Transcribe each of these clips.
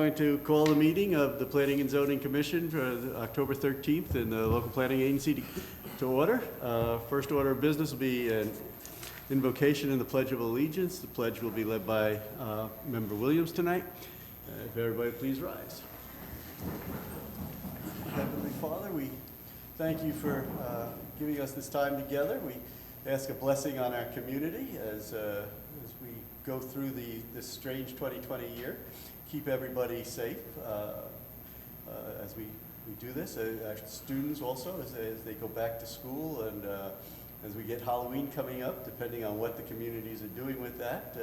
Going to call the meeting of the Planning and Zoning Commission for October 13th in the local planning agency to order. First order of business will be an invocation and the Pledge of Allegiance. The pledge will be led by Member Williams tonight. If everybody please rise. Heavenly Father, we thank you for giving us this time together. We ask a blessing on our community as we go through this strange 2020 year. Keep everybody safe as we do this. Our students also, as they go back to school, and as we get Halloween coming up, depending on what the communities are doing with that,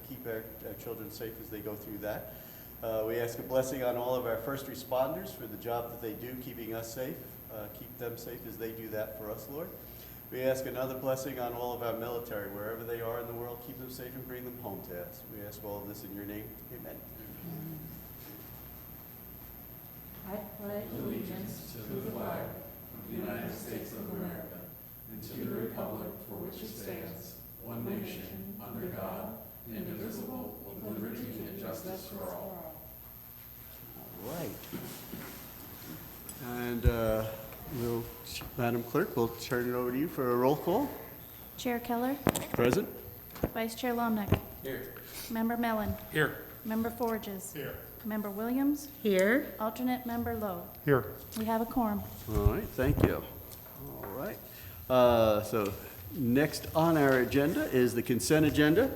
keep our children safe as they go through that. We ask a blessing on all of our first responders for the job that they do, keeping us safe. Keep them safe as they do that for us, Lord. We ask another blessing on all of our military, wherever they are in the world. Keep them safe and bring them home to us. We ask all of this in your name. Amen. I pledge allegiance to the flag of the United States of America and to the republic for which it stands, one nation, under God, indivisible, with liberty and justice for all. All right. And Madam Clerk, we'll turn it over to you for a roll call. Chair Keller. Present. Vice Chair Lomnick. Here. Member Mellon. Here. Member Forges. Here. Member Williams. Here. Alternate Member Lowe. Here. We have a quorum. All right, thank you. All right. So next on our agenda is the consent agenda.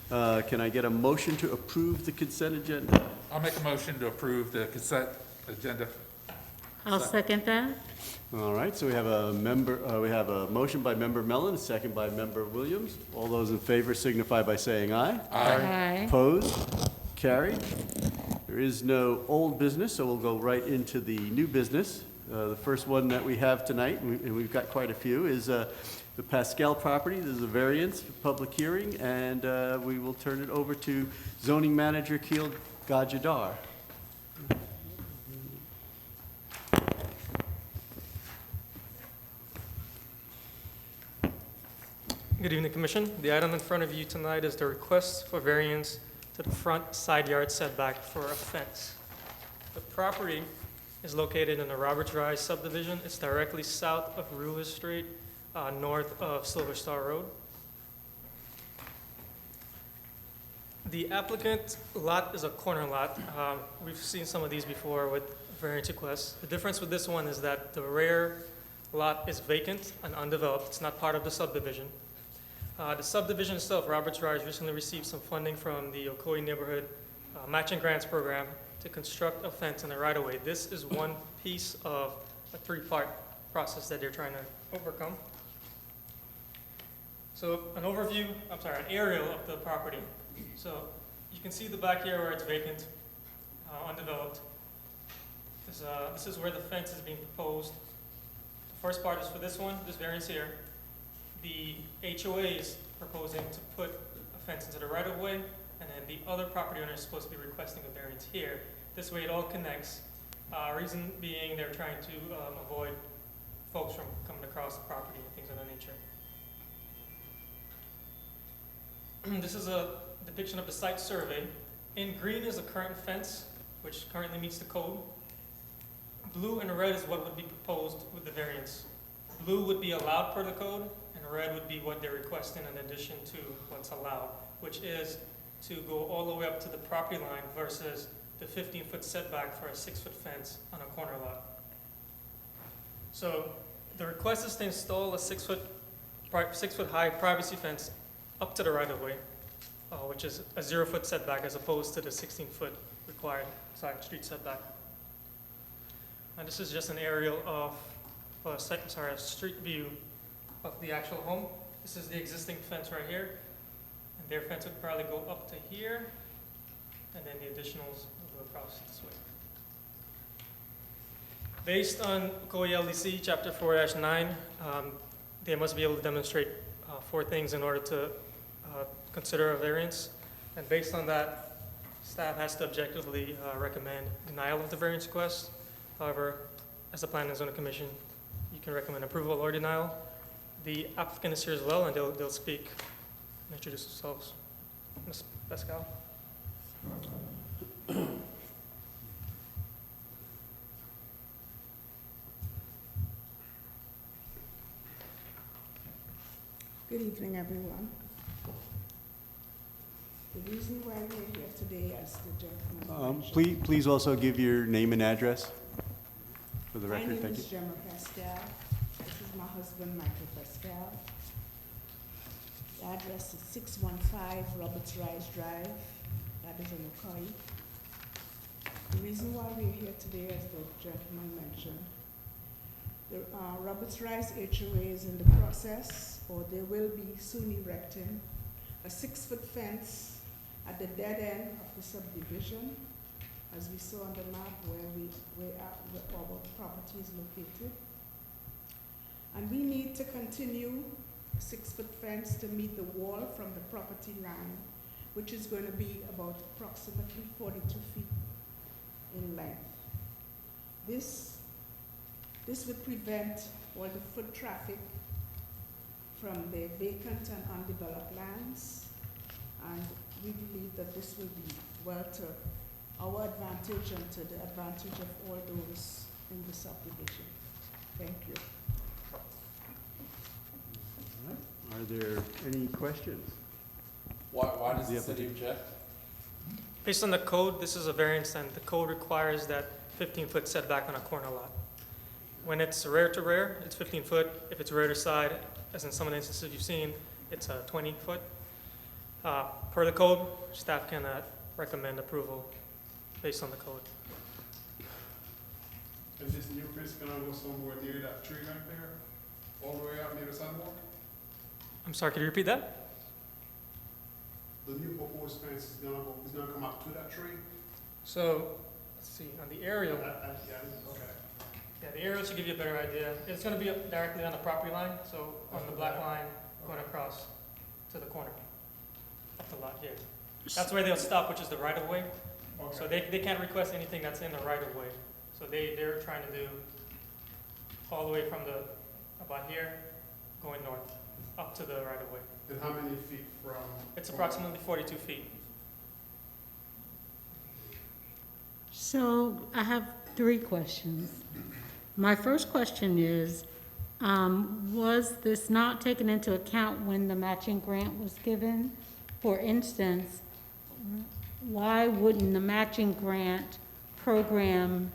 Can I get a motion to approve the consent agenda? I'll make a motion to approve the consent agenda. I'll second that. All right, so we have a motion by Member Mellon, a second by Member Williams. All those in favor signify by saying aye. Aye. Opposed? Carried. There is no old business, so we'll go right into the new business. The first one that we have tonight, and we've got quite a few, is the Pascal property. This is a variance for public hearing, and we will turn it over to Zoning Manager Keel Gajadar. Good evening, Commission. The item in front of you tonight is the request for variance to the front side yard setback for a fence. The property is located in the Roberts Rise subdivision. It's directly south of Ruler Street, north of Silver Star Road. The applicant lot is a corner lot. We've seen some of these before with variance requests. The difference with this one is that the rear lot is vacant and undeveloped. It's not part of the subdivision. The subdivision itself, Roberts Rise, recently received some funding from the Ocoee Neighborhood Matching Grants Program to construct a fence in the right-of-way. This is one piece of a three-part process that they're trying to overcome. So an aerial of the property. So you can see the back here where it's vacant, undeveloped. This is where the fence is being proposed. The first part is for this variance here. The HOA is proposing to put a fence into the right-of-way, and then the other property owner is supposed to be requesting a variance here. This way it all connects. Reason being they're trying to avoid folks from coming across the property and things of that nature. This is a depiction of the site survey. In green is a current fence, which currently meets the code. Blue and red is what would be proposed with the variance. Blue would be allowed per the code, and red would be what they're requesting in addition to what's allowed, which is to go all the way up to the property line versus the 15-foot setback for a 6-foot fence on a corner lot. So the request is to install a 6-foot high privacy fence up to the right-of-way, which is a 0-foot setback as opposed to the 16-foot required street setback. And this is just an aerial of a street view of the actual home. This is the existing fence right here, and their fence would probably go up to here, and then the additionals will go across this way. Based on Ocoee LDC Chapter 4-9, they must be able to demonstrate 4 things in order to consider a variance, and based on that, staff has to objectively recommend denial of the variance request. However, as the Planning and Zoning Commission, you can recommend approval or denial. The applicant is here as well, and they'll speak and introduce themselves. Ms. Pascal. Good evening, everyone. The reason why we're here today, as the gentleman mentioned, Please also give your name and address for the my record. name Thank you. is Gemma Pascal. This is my husband, Michael Pascal. The address is 615 Roberts Rise Drive. That is in Ocoee. The reason why we're here today, as the gentleman mentioned, the Roberts Rise HOA is in the process, or they will be soon erecting a 6-foot fence at the dead end of the subdivision, as we saw on the map where our property is located. And we need to continue a 6-foot fence to meet the wall from the property line, which is going to be about approximately 42 feet in length. This would prevent all the foot traffic from the vacant and undeveloped lands, and we believe that this will be well to our advantage and to the advantage of all those in the subdivision. Thank you. All right. Are there any questions? Why does The the city applicant. object? Based on the code, this is a variance, and the code requires that 15-foot setback on a corner lot. When it's rear to rear, it's 15 foot. If it's rear to side, as in some of the instances you've seen, it's 20 foot. Per the code, staff can recommend approval based on the code. Is this new fence gonna go somewhere near that tree right there? All the way out near the sidewalk? I'm sorry, could you repeat that? The new proposed fence is gonna come up to that tree? So, let's see, on the aerial, Yeah, okay. yeah, the aerial should give you a better idea. It's gonna be up directly on the property line, so on the black line going across to the corner of the lot here. That's where they'll stop, which is the right of way. So Okay. they can't request anything that's in the right of way. So they're trying to do all the way from about here, going north, up to the right of way. And how many feet from? It's approximately 42 feet. So I have 3 questions. My first question is, was this not taken into account when the matching grant was given? For instance, why wouldn't the matching grant program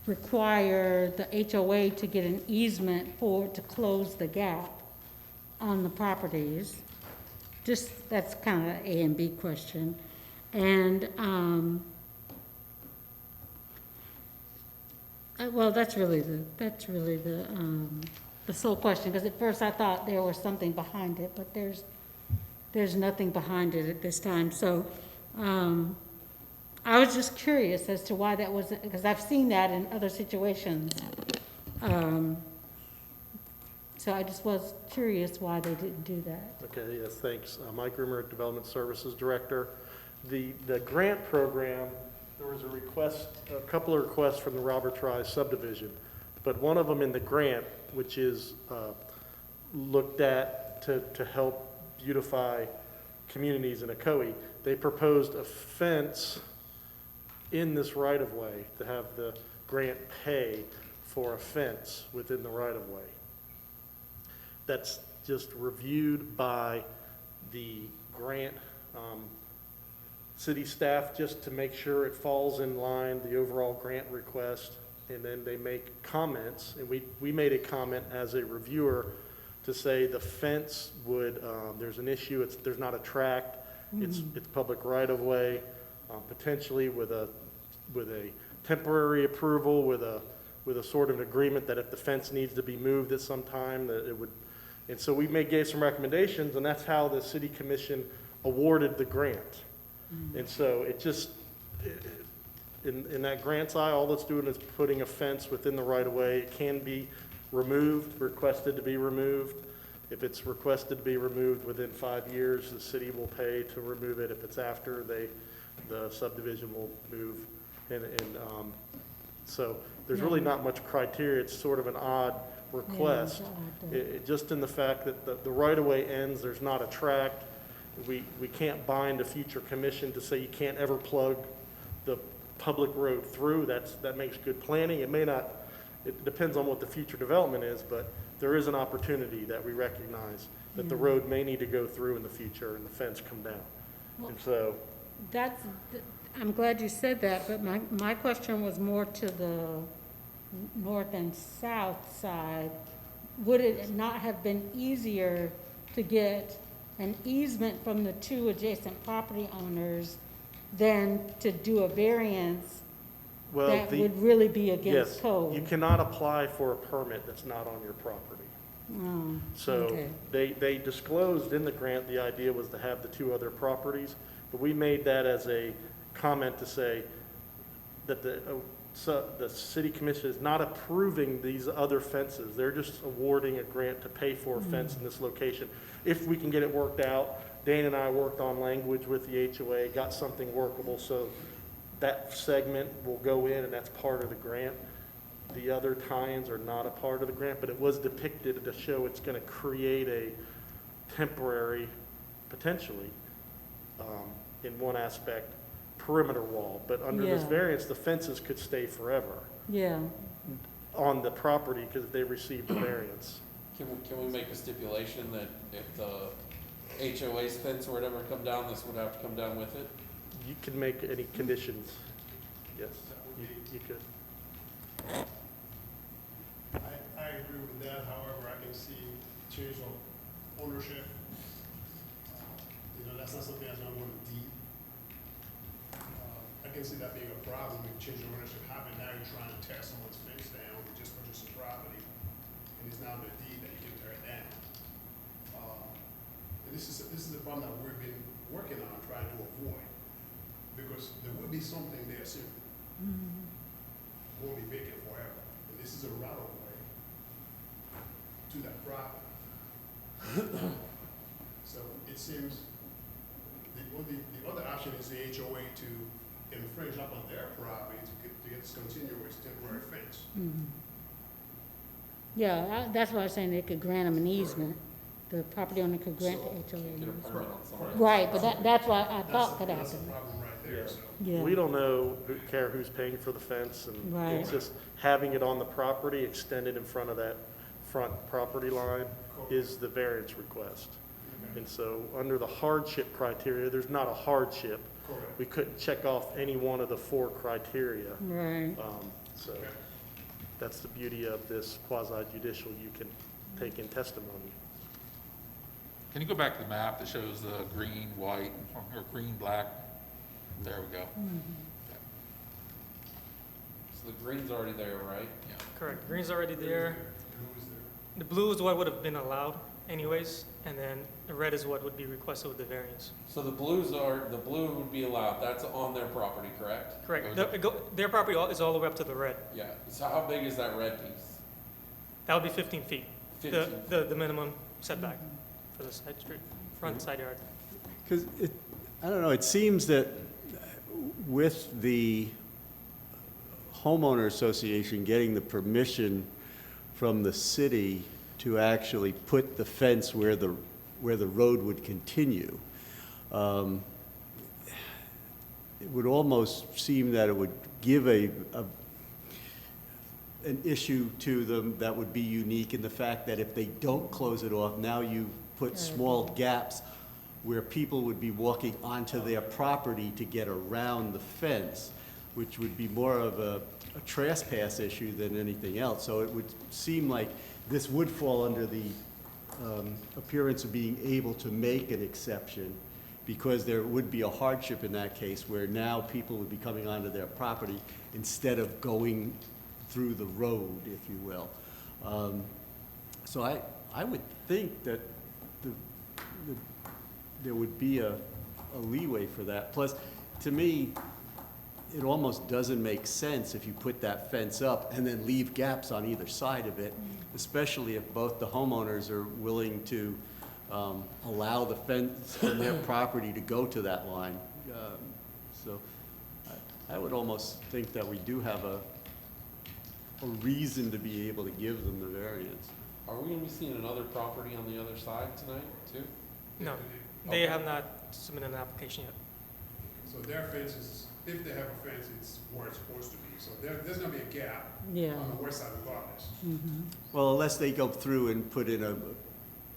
require the HOA to get an easement to close the gap on the properties? Just, that's kind of an A and B question. And, well, that's really the sole question, because at first I thought there was something behind it, but there's nothing behind it at this time. So, I was just curious as to why that wasn't, because I've seen that in other situations. So I just was curious why they didn't do that. Okay, yes, thanks. Mike Rimmer, Development Services Director. The grant program, there was a couple of requests from the Roberts Rise subdivision, but one of them in the grant, which is looked at to help beautify communities in Ocoee, they proposed a fence in this right-of-way to have the grant pay for a fence within the right-of-way. That's just reviewed by the grant city staff just to make sure it falls in line, the overall grant request, and then they make comments, and we made a comment as a reviewer to say the fence would, there's an issue, there's not a tract, it's public right-of-way, potentially with a temporary approval, with a sort of agreement that if the fence needs to be moved at some time, that it would. And so we gave some recommendations, and that's how the city commission awarded the grant. And so it just, in that grant's eye, all it's doing is putting a fence within the right-of-way. It can be removed, requested to be removed. If it's requested to be removed within 5 years, the city will pay to remove it. If it's after, the subdivision will move. So there's really not much criteria. It's sort of an odd request. Just in the fact that the right-of-way ends, there's not a tract. We can't bind a future commission to say you can't ever plug the public road through. That makes good planning. It may not, it depends on what the future development is, but there is an opportunity that we recognize that the road may need to go through in the future and the fence come down. And so, That's, I'm glad you said that, but my question was more to the north and south side. Would it not have been easier to get an easement from the two adjacent property owners than to do a variance well, that would really be against yes, code? you cannot apply for a permit that's not on your property. Oh, So okay. they disclosed in the grant, the idea was to have the two other properties, but we made that as a comment to say that the city commission is not approving these other fences. They're just awarding a grant to pay for a fence in this location. If we can get it worked out, Dane and I worked on language with the HOA, got something workable, so that segment will go in and that's part of the grant. The other tie-ins are not a part of the grant, but it was depicted to show it's gonna create a temporary, potentially, in one aspect, perimeter wall. But under this Yeah. variance, the fences could stay forever Yeah, on the property because they received the variance. Can we make a stipulation that if the HOA's fence or whatever come down, this would have to come down with it? You can make any conditions, yes, you could. I agree with that, however, I can see change of ownership. That's not something that's gonna go to deed. I can see that being a problem if change of ownership happen, now you're trying to tear someone's fence down, you just purchased a property, and it's now in the deed that you can tear it down. And this is a problem that we've been working on, trying to avoid, because there would be something there soon. Won't be vacant forever, and this is a right of way to that property. So it seems, the other option is the HOA to infringe upon their property to get this continuous temporary fence. yeah, that's why I was saying they could grant them an easement. The property owner could grant the Get a HOA. permit on somebody. Right, but that's why I thought could That's the happen. problem right there, Yeah. so. Yeah. We don't know, care who's paying for the fence, and Right. it's just having it on the property, extended in front of that front property line is the variance request. And so, under the hardship criteria, there's not a hardship. Correct. We couldn't check off any one of the 4 criteria. Right. So, that's the beauty of this quasi judicial, you can take in testimony. Can you go back to the map that shows the green, white, or green, black? There we go. So the green's already there, right? Yeah. Correct, green's already there. Who is there? The blue is what would have been allowed anyways, and then the red is what would be requested with the variance. So the blue would be allowed, that's on their property, correct? Correct, their property is all the way up to the red. Yeah, so how big is that red piece? That would be 15 feet, 15? the minimum setback for the side street, front side yard. Because I don't know, it seems that with the homeowner association getting the permission from the city to actually put the fence where the road would continue, it would almost seem that it would give an issue to them that would be unique in the fact that if they don't close it off, now you put small gaps where people would be walking onto their property to get around the fence, which would be more of a trespass issue than anything else. So it would seem like this would fall under the appearance of being able to make an exception, because there would be a hardship in that case where now people would be coming onto their property instead of going through the road, if you will. So I would think that there would be a leeway for that. Plus, to me, it almost doesn't make sense if you put that fence up and then leave gaps on either side of it, especially if both the homeowners are willing to allow the fence on their property to go to that line. So I would almost think that we do have a reason to be able to give them the variance. Are we gonna be seeing another property on the other side tonight, too? No, they have not submitted an application yet. So their fence is if they have a fence, it's where it's supposed to be. So there's gonna be a gap Yeah. on the west side regardless. Well, unless they go through and put in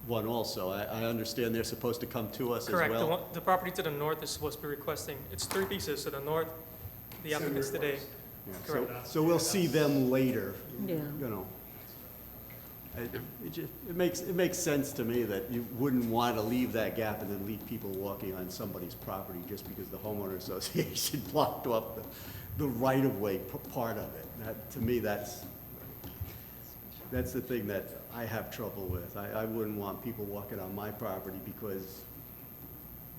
one also. I understand they're supposed to come to us as Correct. well. The property to the north is supposed to be requesting, it's 3 pieces to the north, the Send applicants today. request. Yeah, Correct. So we'll see them later, Yeah. you know. It makes sense to me that you wouldn't want to leave that gap and then leave people walking on somebody's property just because the homeowner association blocked off the right-of-way part of it. To me, that's the thing that I have trouble with. I wouldn't want people walking on my property because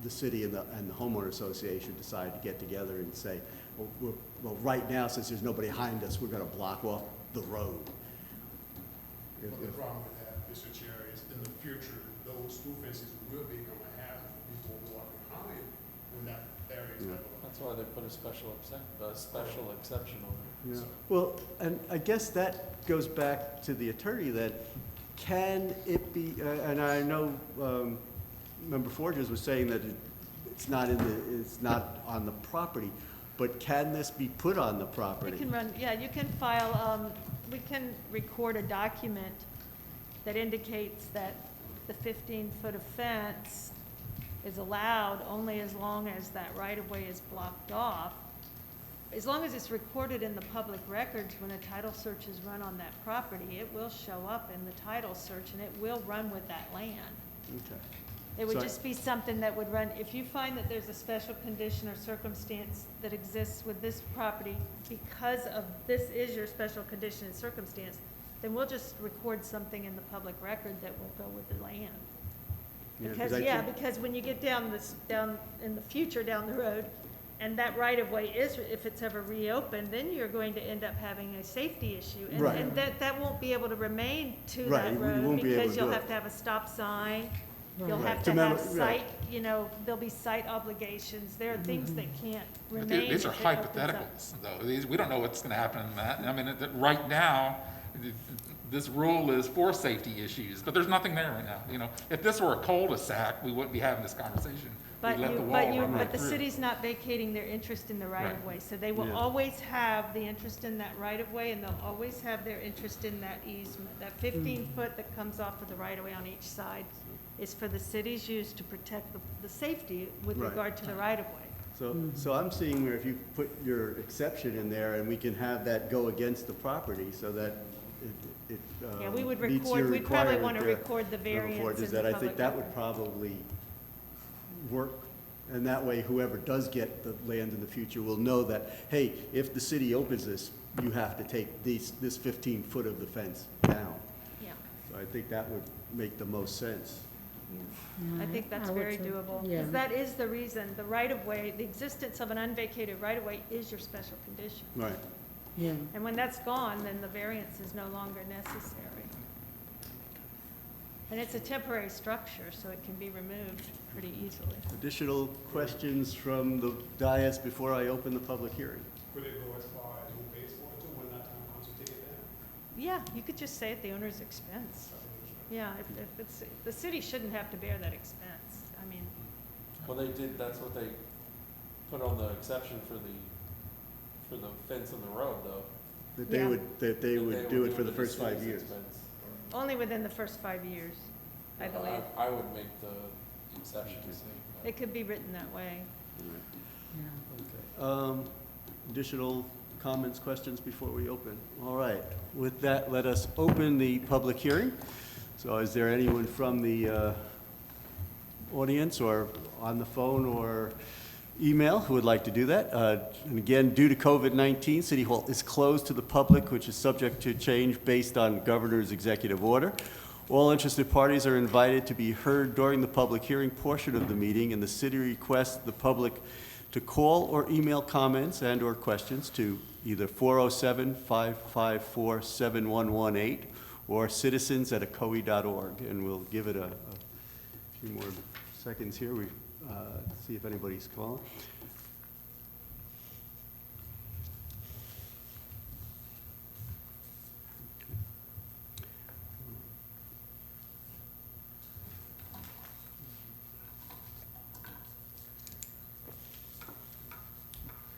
the city and the homeowner association decide to get together and say, well, right now, since there's nobody behind us, we're gonna block off the road. But the problem with that, Mr. Chair, is in the future, those two fences will become a hazard for people who are behind when that area is developed. That's why they put a special exception on it. Yeah. Well, and I guess that goes back to the attorney, that can it be, and I know, Member Forges was saying that it's not on the property, but can this be put on the You property? can run, yeah, you can file, we can record a document that indicates that the 15-foot of fence is allowed only as long as that right-of-way is blocked off. As long as it's recorded in the public records, when a title search is run on that property, it will show up in the title search and it will run with that land. Okay. It would So- just be something that would run, if you find that there's a special condition or circumstance that exists with this property because of, this is your special condition and circumstance, then we'll just record something in the public record that will go with the land. Yeah, 'cause Because, I yeah, think- because when you get down in the future, down the road, and that right-of-way is, if it's ever reopened, then you're going to end up having a safety issue. Right. And that won't be able to remain to Right, that you road, won't be able because to you'll do it. have to have a stop sign, you'll Right. have To to have mem- right. site, there'll be site obligations, there are things that can't But remain. these are if it opens up. hypotheticals, though. We don't know what's gonna happen in that. I mean, right now, this rule is for safety issues, but there's nothing there right now, you know? If this were a cul-de-sac, we wouldn't be having this conversation. But We'd let you, the wall but you, run right but the through. city's not vacating their interest in the right-of-way, so they will Yeah. always have the interest in that right-of-way, and they'll always have their interest in that easement. That 15-foot that comes off of the right-of-way on each side is for the city's use to protect the safety with Right. regard to the right-of-way. So I'm seeing where if you put your exception in there and we can have that go against the property so that it Yeah, we would meets record, your we'd probably requirement want to there. record the Number four, variance in is the that I public think that would record. probably work. And that way, whoever does get the land in the future will know that, hey, if the city opens this, you have to take this 15-foot of the fence down. Yeah, So I think that would make the most sense. I think that's would very say- doable, Yeah. because that is the reason, the right-of-way, the existence of an unvacated right-of-way is your special condition. Right. Yeah. And when that's gone, then the variance is no longer necessary. And it's a temporary structure, so it can be removed pretty easily. Additional questions from the dais before I open the public hearing? Could it go as far as who pays for it too, when that time comes to take it down? Yeah, you could just say at the owner's expense. Yeah, if it's, the city shouldn't have to bear that expense. I mean, Well, that's what they put on the exception for the fence in the road, though. That they Yeah. would do it for the first 5 city's years? expense. only within the first 5 years, I believe. I would make the exception, see. It could be written that way. Okay. Additional comments, questions before we open? All right. With that, let us open the public hearing. So is there anyone from the audience or on the phone or email who would like to do that? And again, due to COVID-19, City Hall is closed to the public, which is subject to change based on Governor's executive order. All interested parties are invited to be heard during the public hearing portion of the meeting, and the city requests the public to call or email comments and/or questions to either 407-554-7118 or citizens@ocoee.org. And we'll give it a few more seconds here. We see if anybody's calling.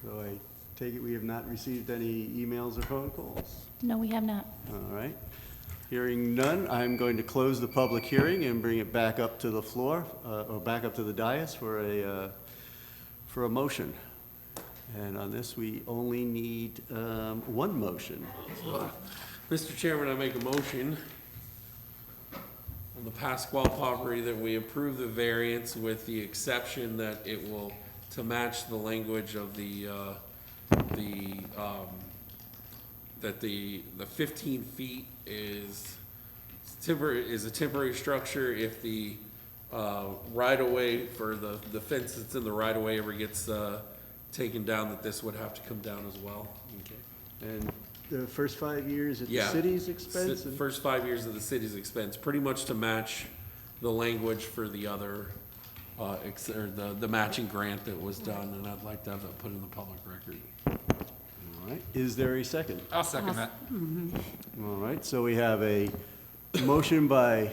So I take it we have not received any emails or phone calls? No, we have not. All right. Hearing none, I'm going to close the public hearing and bring it back up to the floor, or back up to the dais for a motion. And on this, we only need one motion. Mr. Chairman, I make a motion on the Pasquale property that we approve the variance with the exception that it will, to match the language of that the 15 feet is a temporary structure if the right-of-way for the fence that's in the right-of-way ever gets taken down, that this would have to come down as well. And the first 5 years at the Yeah. city's expense? and- First 5 years of the city's expense, pretty much to match the language for the other, or the matching grant that was done, and I'd like to have that put in the public record. All right. Is there a second? I'll second that. All right, so we have a motion by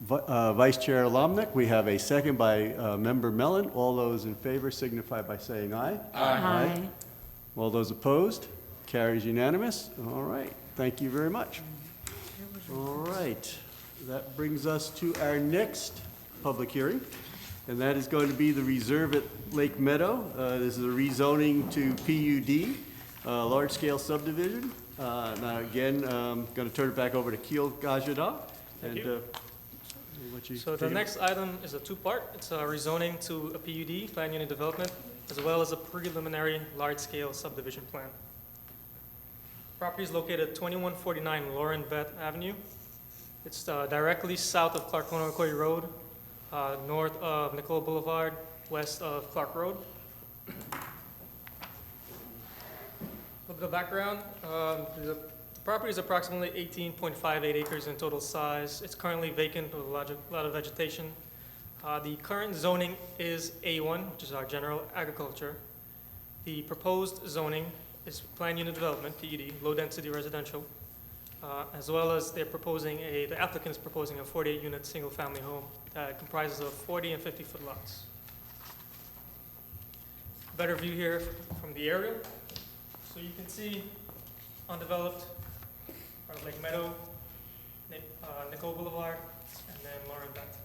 Vice Chair Lomnick. We have a second by Member Mellon. All those in favor signify by saying aye. Aye. All those opposed? Carries unanimous. All right, thank you very much. All right, that brings us to our next public hearing, and that is going to be the reserve at Lake Meadow. This is a rezoning to PUD, large-scale subdivision. Now, again, I'm going to turn it back over to Keel Gajada. Thank and you. we'll let you So the take it. next item is a two-part. It's a rezoning to a PUD, plan unit development, as well as a preliminary large-scale subdivision plan. Property is located at 2149 Lauren Beth Avenue. It's directly south of Ocoee Road, north of Nicole Boulevard, west of Clark Road. A little bit of background. The property is approximately 18.58 acres in total size. It's currently vacant with a lot of vegetation. The current zoning is A1, which is our general agriculture. The proposed zoning is planned unit development, PUD, low-density residential, as well as the applicant is proposing a 48-unit single-family home that comprises of 40 and 50-foot lots. Better view here from the aerial. So you can see undeveloped Lake Meadow, Nicole Boulevard, and then Lauren Beth.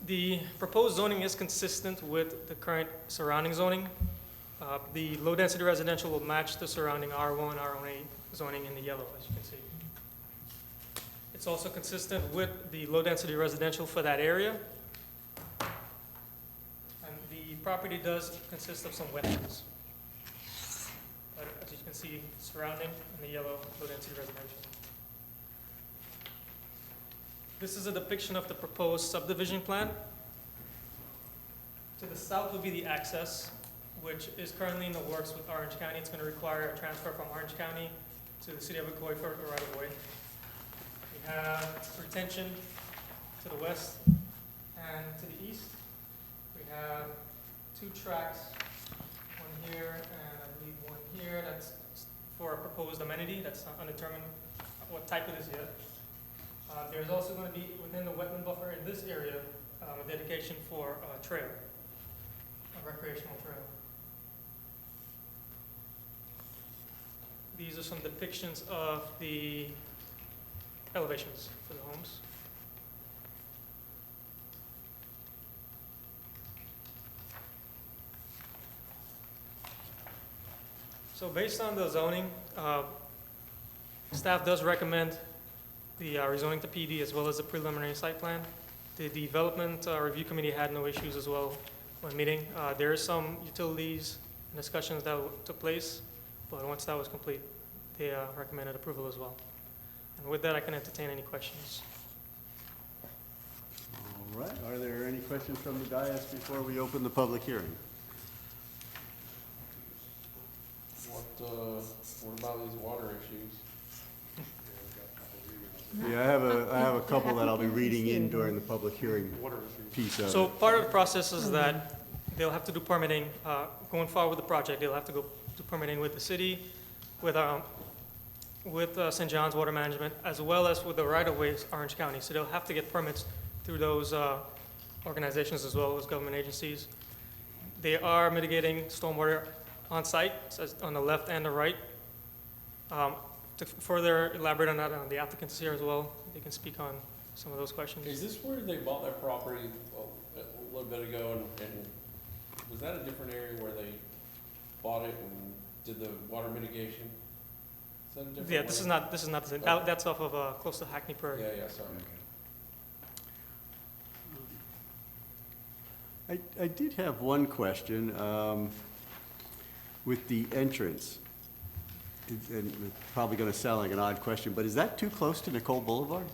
The proposed zoning is consistent with the current surrounding zoning. The low-density residential will match the surrounding R1, R1A zoning in the yellow, as you can see. It's also consistent with the low-density residential for that area. And the property does consist of some wetlands. But as you can see, surrounding in the yellow, low-density residential. This is a depiction of the proposed subdivision plan. To the south would be the access, which is currently in the works with Orange County. It's going to require a transfer from Orange County to the city of Ocoee for a right-of-way. We have retention to the west and to the east. We have two tracks, one here and I believe one here. That's for a proposed amenity. That's undetermined what type it is yet. There's also going to be, within the wetland buffer in this area, a dedication for a trail, a recreational trail. These are some depictions of the elevations for the homes. So based on the zoning, staff does recommend the rezoning to PD as well as the preliminary site plan. The development review committee had no issues as well when meeting. There is some utilities and discussions that took place, but once that was complete, they recommended approval as well. And with that, I can entertain any questions. All right, are there any questions from the dais before we open the public hearing? What about these water issues? Yeah, I have a couple that I'll be reading in during the public hearing piece of So it. part of the process is that they'll have to do permitting, going forward with the project, they'll have to go do permitting with the city, with St. John's Water Management, as well as with the right-of-ways, Orange County. So they'll have to get permits through those organizations as well as government agencies. They are mitigating stormwater on site, so on the left and the right. To further elaborate on that, the applicants here as well, they can speak on some of those questions. Is this where they bought that property a little bit ago, and was that a different area where they bought it and did the water mitigation? Is that a different Yeah, way? this is not the same. Oh. That's off of, close to Hackney Prairie. Yeah, sorry. I did have one question with the entrance. And it's probably going to sound like an odd question, but is that too close to Nicole Boulevard?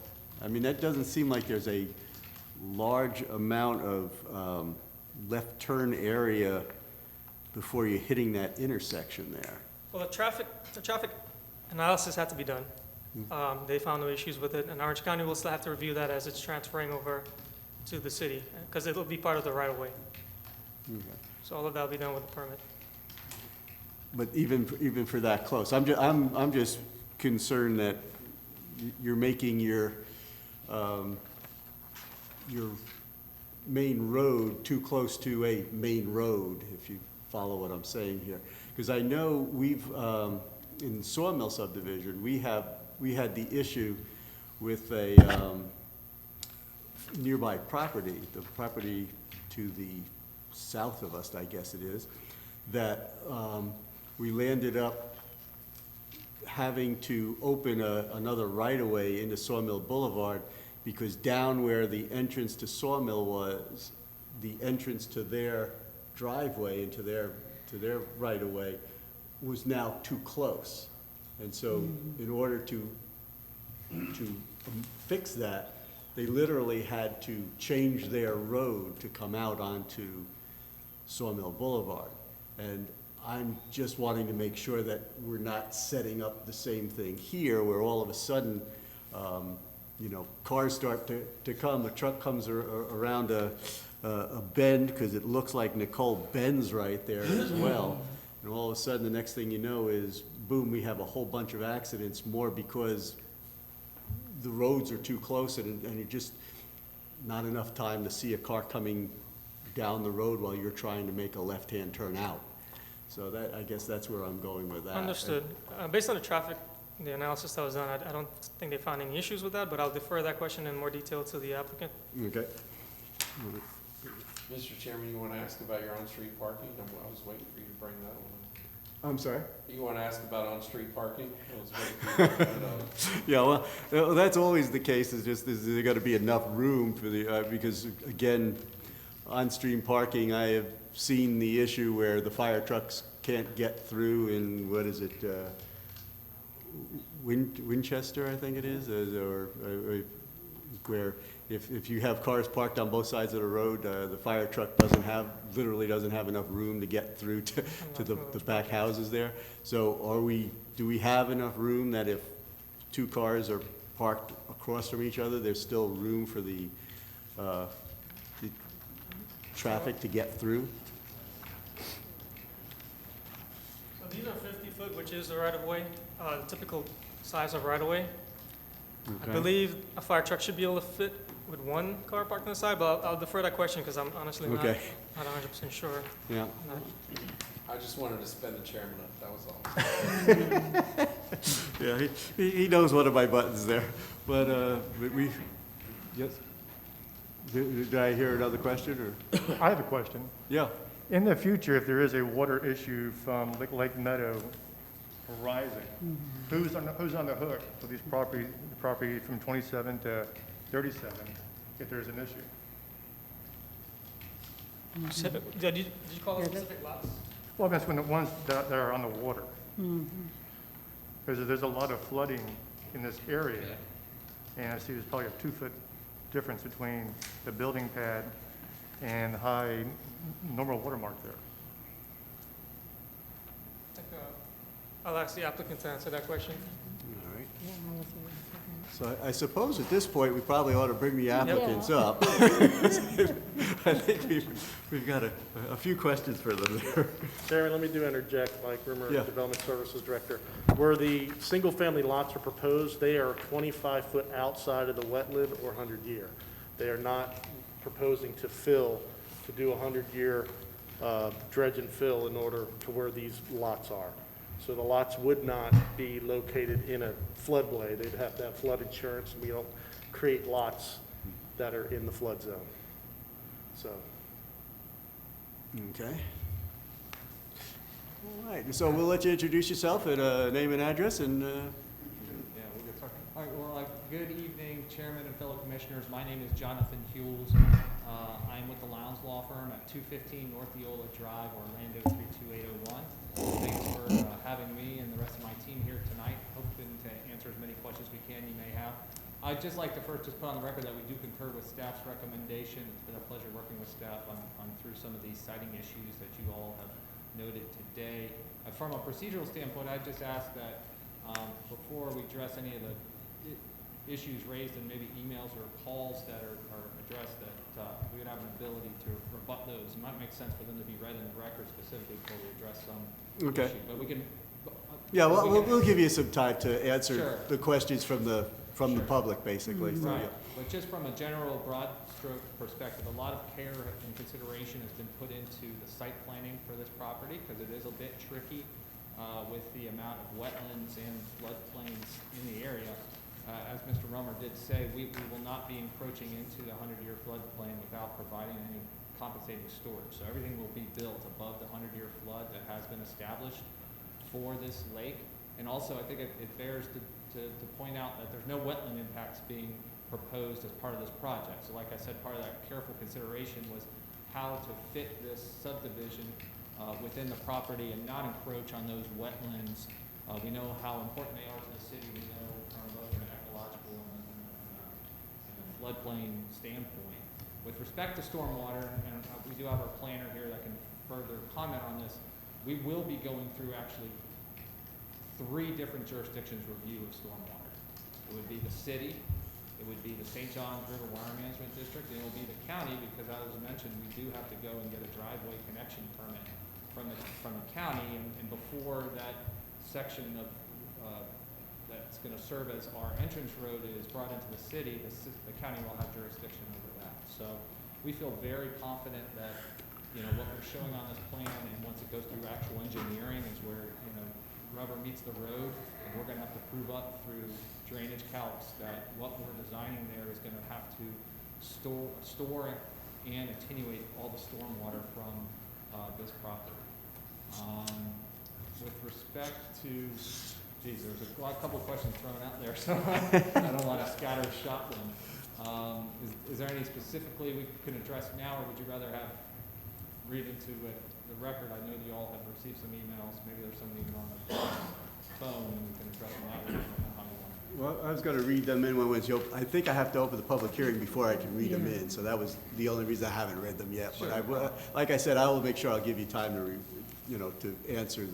I mean, that doesn't seem like there's a large amount of left turn area before you're hitting that intersection there. Well, the traffic analysis had to be done. They found no issues with it, and Orange County will still have to review that as it's transferring over to the city, because it'll be part of the right-of-way. Okay. So all of that will be done with the permit. But even for that close, I'm just concerned that you're making your main road too close to a main road, if you follow what I'm saying here. Because I know we've, in Sawmill Subdivision, we had the issue with a nearby property, the property to the south of us, I guess it is, that we landed up having to open another right-of-way into Sawmill Boulevard, because down where the entrance to Sawmill was, the entrance to their driveway and to their right-of-way was now too close. And so in order to fix that, they literally had to change their road to come out onto Sawmill Boulevard. And I'm just wanting to make sure that we're not setting up the same thing here, where all of a sudden, cars start to come, a truck comes around a bend, because it looks like Nicole bends right there as well. And all of a sudden, the next thing you know is, boom, we have a whole bunch of accidents, more because the roads are too close and you're just not enough time to see a car coming down the road while you're trying to make a left-hand turn out. So that, I guess that's where I'm going with that. Understood. Based on the traffic, the analysis that was done, I don't think they found any issues with that, but I'll defer that question in more detail to the applicant. Okay. Mr. Chairman, you want to ask about your on-street parking? I was waiting for you to bring that one up. I'm sorry? You want to ask about on-street parking? I was waiting for you to bring that up. Yeah, well, that's always the case, is there got to be enough room for the, because again, on-street parking, I have seen the issue where the fire trucks can't get through in, what is it, Winchester, I think it is, or where if you have cars parked on both sides of the road, the fire truck literally doesn't have enough room to get through to the back houses there. So do we have enough room that if two cars are parked across from each other, there's still room for the traffic to get through? So these are 50-foot, which is the right-of-way, the typical size of right-of-way. Okay. I believe a fire truck should be able to fit with one car parked on the side, but I'll defer that question because I'm honestly not Okay. 100% sure. Yeah. I just wanted to spin the chairman up, that was all. Yeah, he knows one of my buttons there, but yes? Did I hear another question, or? I have a question. Yeah. In the future, if there is a water issue from Lake Meadow arising, who's on the hook for these property from 27 to 37 if there's an issue? Did you call it specific lots? Well, that's when the ones that are on the water. Because there's a lot of flooding in this area, and I see there's probably a 2-foot difference between the building pad and the high normal watermark there. I think, I'll ask the applicant to answer that question. All right. So I suppose at this point, we probably ought to bring the applicants up. I think we've got a few questions for them there. Chairman, let me interject, Mike Rimmer, Yeah. Development Services Director. Where the single-family lots are proposed, they are 25 foot outside of the wetland or 100-year. They are not proposing to fill, to do a 100-year dredge and fill in order to where these lots are. So the lots would not be located in a floodway. They'd have to have flood insurance, and we don't create lots that are in the flood zone. So, Okay. All right, so we'll let you introduce yourself and name and address, and Yeah, we'll get started. All right, well, good evening, Chairman and fellow commissioners. My name is Jonathan Hughes. I'm with the Lowndes Law Firm at 215 North Eola Drive, Orlando 32801. Thanks for having me and the rest of my team here tonight, hoping to answer as many questions we can you may have. I'd just like to first just put on the record that we do concur with staff's recommendation. It's been a pleasure working with staff on through some of these citing issues that you all have noted today. From a procedural standpoint, I'd just ask that before we address any of the issues raised in maybe emails or calls that are addressed, that we would have an ability to rebut those. It might make sense for them to be read in the record specifically before we address some Okay. issue. But we can. yeah, we'll give you some time to answer Sure. the questions from the public, basically. So, Right, yeah. but just from a general broad stroke perspective, a lot of care and consideration has been put into the site planning for this property, because it is a bit tricky with the amount of wetlands and floodplains in the area. As Mr. Romer did say, we will not be encroaching into the 100-year floodplain without providing any compensating storage. So everything will be built above the 100-year flood that has been established for this lake. And also, I think it bears to point out that there's no wetland impacts being proposed as part of this project. So like I said, part of that careful consideration was how to fit this subdivision within the property and not encroach on those wetlands. We know how important they are to the city. We know from both an ecological and a floodplain standpoint. With respect to stormwater, and we do have our planner here that can further comment on this, we will be going through actually 3 different jurisdictions review of stormwater. It would be the city, it would be the St. Johns River Water Management District, and it will be the county, because as mentioned, we do have to go and get a driveway connection permit from the county, and before that section of that's going to serve as our entrance road is brought into the city, the county will have jurisdiction over that. So we feel very confident that, you know, what we're showing on this plan, and once it goes through actual engineering, is where, you know, rubber meets the road, and we're going to have to prove up through drainage calcs that what we're designing there is going to have to store and attenuate all the stormwater from this property. With respect to, geez, there's a couple of questions thrown out there, so I don't want to scatter shot them. Is there any specifically we can address now, or would you rather have read into it the record? I know you all have received some emails. Maybe there's some even on the phone, and we can address them that way. I don't know how you want to. Well, I was going to read them in when I think I have to open the public hearing before I can read them in, so that was the only reason I haven't read them yet. Sure. But like I said, I will make sure I'll give you time to, to answer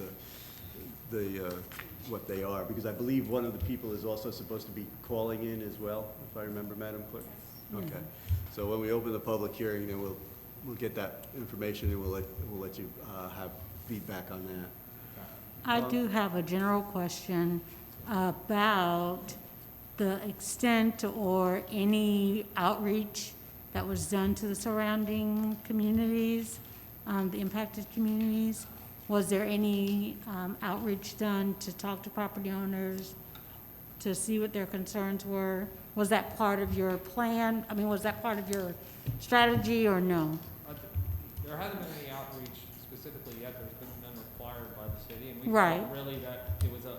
what they are, because I believe one of the people is also supposed to be calling in as well, if I remember, Madam Clerk. Okay. So when we open the public hearing, then we'll get that information, and we'll let you have feedback on that. I do have a general question about the extent or any outreach that was done to the surrounding communities, the impacted communities. Was there any outreach done to talk to property owners, to see what their concerns were? Was that part of your plan? I mean, was that part of your strategy, or no? There hasn't been any outreach specifically yet. There's been none required by the city, and we Right. felt really that it was a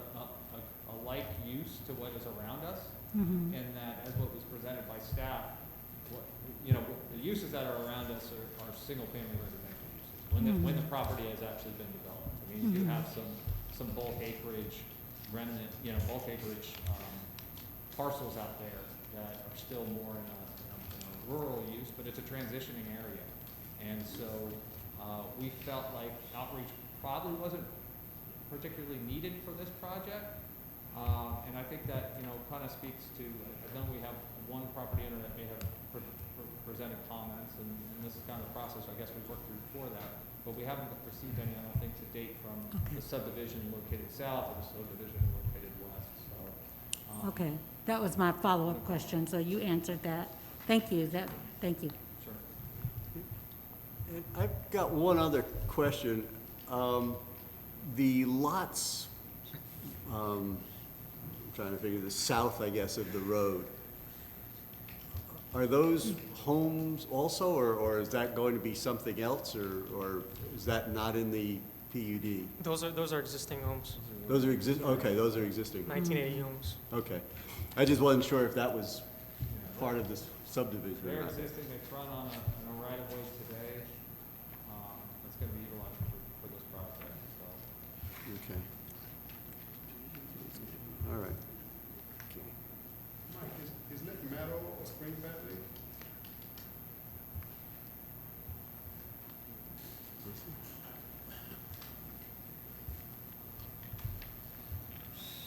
like use to what is around us, Mhm. and that as what was presented by staff, the uses that are around us are single-family residential uses. When the property has actually been developed, I mean, you do have some bulk acreage remnant, bulk acreage parcels out there that are still more in a rural use, but it's a transitioning area. And so we felt like outreach probably wasn't particularly needed for this project. And I think that, kind of speaks to, I know we have one property owner that may have presented comments, and this is kind of the process I guess we've worked through for that. But we haven't received any, I don't think, to date from the subdivision located south or the subdivision located west. So, Okay, that was my follow-up question, so you answered that. Thank you, thank you. Sure. And I've got one other question. The lots, I'm trying to figure the south, I guess, of the road, are those homes also, or is that going to be something else, or is that not in the PUD? Those are existing homes, Those are okay, those are existing. 1980 homes. Okay. I just wasn't sure if that was part of this subdivision. They're existing, they run on a right of way today, that's gonna be utilized for this project, so. Okay. All right. Mike, is Lake Meadow or Spring Valley?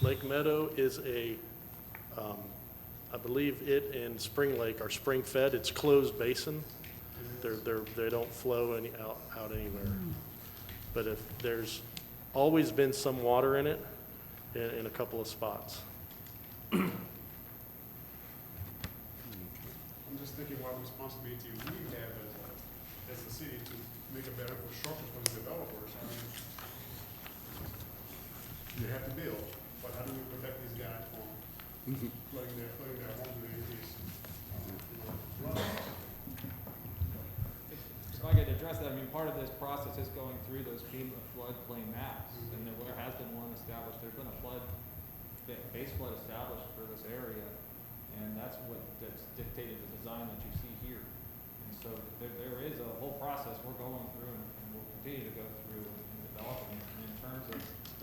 Lake Meadow is I believe it and Spring Lake are spring fed. It's closed basin. They don't flow out anywhere. But if there's always been some water in it in a couple of spots. I'm just thinking what responsibility we have as a city to make a better infrastructure for the developers. I mean, they have to build, but how do we protect these guys from flooding their homes with any case? If I could address that, I mean, part of this process is going through those FEMA floodplain maps, and there has been one established, there's been a base flood established for this area, and that's dictated the design that you see here. And so there is a whole process we're going through and we'll continue to go through and developing. And in terms of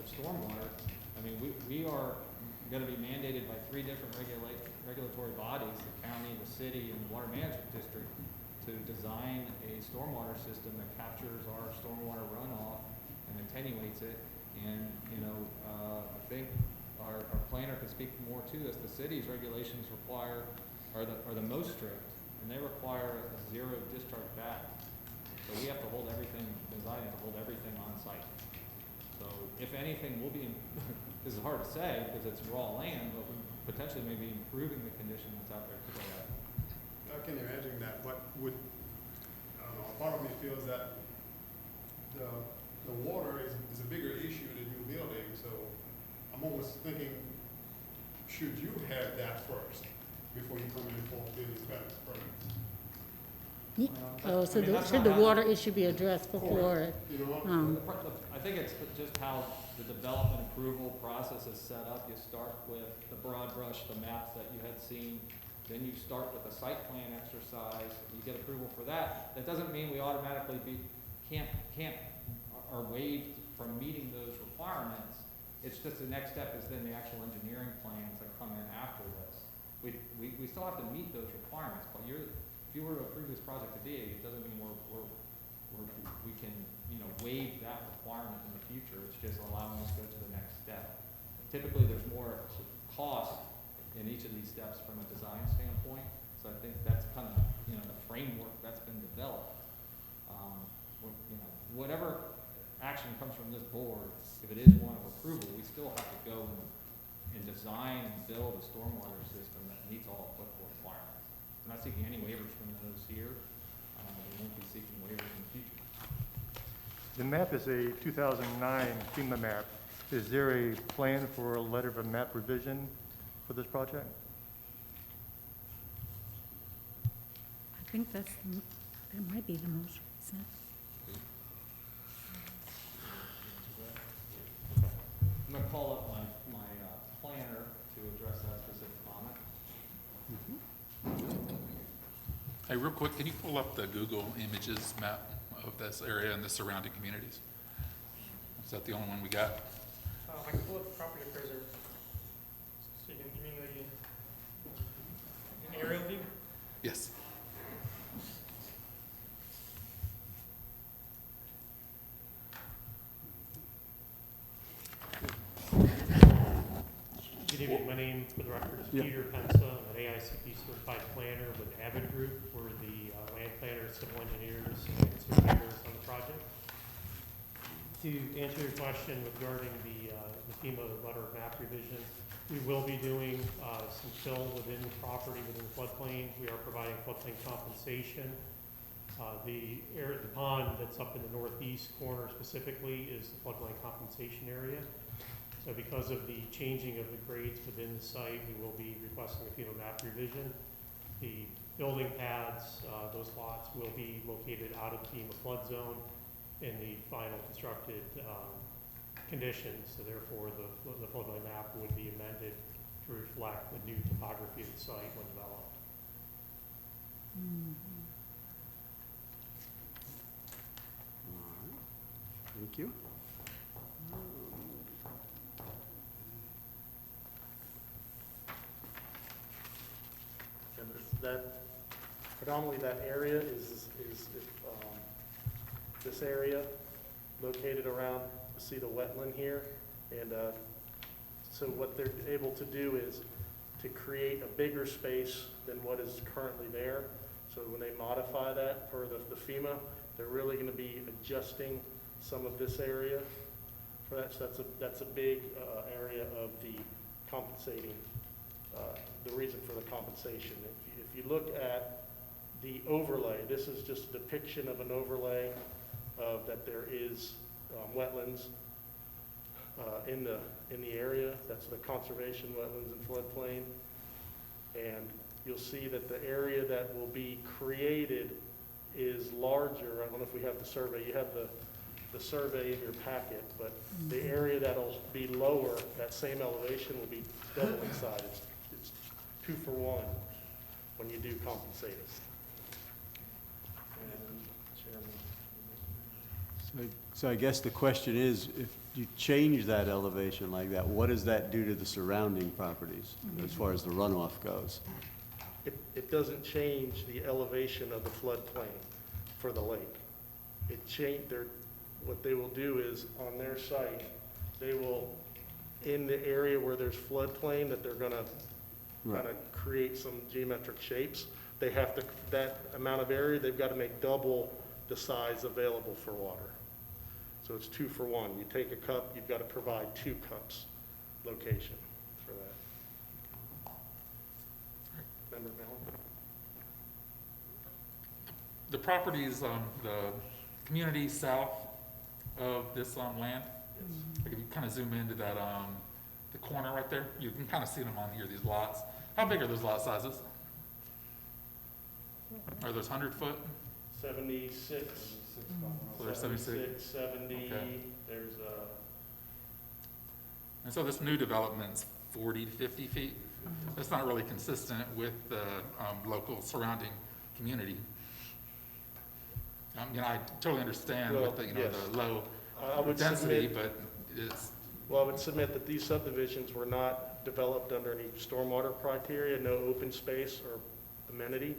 stormwater, I mean, we are gonna be mandated by 3 different regulatory bodies, the county, the city, and the water management district, to design a stormwater system that captures our stormwater runoff and attenuates it. And, I think our planner could speak more to this. The city's regulations are the most strict, and they require a 0 discharge back. So we have to hold everything, designed to hold everything on site. So if anything, we'll be, this is hard to say because it's raw land, but we potentially may be improving the condition that's out there today. I can imagine that, but I don't know, part of me feels that the water is a bigger issue than new building, so I'm almost thinking, should you have that first before you come in for building permits? Should the water issue be addressed before? You know, I think it's just how the development approval process is set up. You start with the broad brush, the maps that you had seen. Then you start with a site plan exercise. You get approval for that. That doesn't mean we automatically are waived from meeting those requirements. It's just the next step is then the actual engineering plans that come in after this. We still have to meet those requirements, but if you were to approve this project today, it doesn't mean we can waive that requirement in the future. It's just allowing us to go to the next step. Typically, there's more cost in each of these steps from a design standpoint. So I think that's kind of the framework that's been developed. Whatever action comes from this board, if it is one of approval, we still have to go and design and build a stormwater system that meets all applicable requirements. We're not seeking any waivers from those here. We won't be seeking waivers in the future. The map is a 2009 FEMA map. Is there a plan for a letter of a map revision for this project? I think that might be the most recent. I'm gonna call up my planner to address that specific comment. Hey, real quick, can you pull up the Google Images map of this area and the surrounding communities? Is that the only one we got? I can pull up the property appraiser. So you mean an aerial view? Yes. Good evening, my name for the record is Yeah. Peter Pensa. I'm an AICP certified planner with Avid Group. We're the land planners, civil engineers, and surveyors on the project. To answer your question regarding the FEMA letter of map revision, we will be doing some fill within the property, within the floodplain. We are providing floodplain compensation. The pond that's up in the northeast corner specifically is the floodplain compensation area. So because of the changing of the grades within the site, we will be requesting a FEMA map revision. The building pads, those lots will be located out of the FEMA flood zone in the final constructed conditions. So therefore, the floodplain map would be amended to reflect the new topography of the site when developed. All right. Thank you. And that, predominantly that area is this area located around, you see the wetland here, and so what they're able to do is to create a bigger space than what is currently there. So when they modify that per the FEMA, they're really going to be adjusting some of this area for that. So that's a big area of the compensating, the reason for the compensation. If you look at the overlay, this is just a depiction of an overlay of that there is wetlands in the area. That's the conservation wetlands and floodplain. And you'll see that the area that will be created is larger. I don't know if we have the survey. You have the survey in your packet, but the area that'll be lower, that same elevation, will be double in size. It's 2 for 1 when you do compensating. And Chairman. So I guess the question is, if you change that elevation like that, what does that do to the surrounding properties as far as the runoff goes? It doesn't change the elevation of the floodplain for the lake. What they will do is, on their site, they will, in the area where there's floodplain, that they're gonna kind of create some geometric shapes. They have to, that amount of area, they've got to make double the size available for water. So it's 2 for 1. You take a cup, you've got to provide 2 cups location for that. Member Mellon? The properties on the community south of this land, if you kind of zoom into that, the corner right there, you can kind of see them on here, these lots. How big are those lot sizes? Are those 100-foot? 76. So they're 76? 70, Okay. There's And so this new development's 40 to 50 feet. That's not really consistent with the local surrounding community. I totally understand Well, with the, yes. the low I would density, submit- but it's, Well, I would submit that these subdivisions were not developed under any stormwater criteria, no open space or amenity.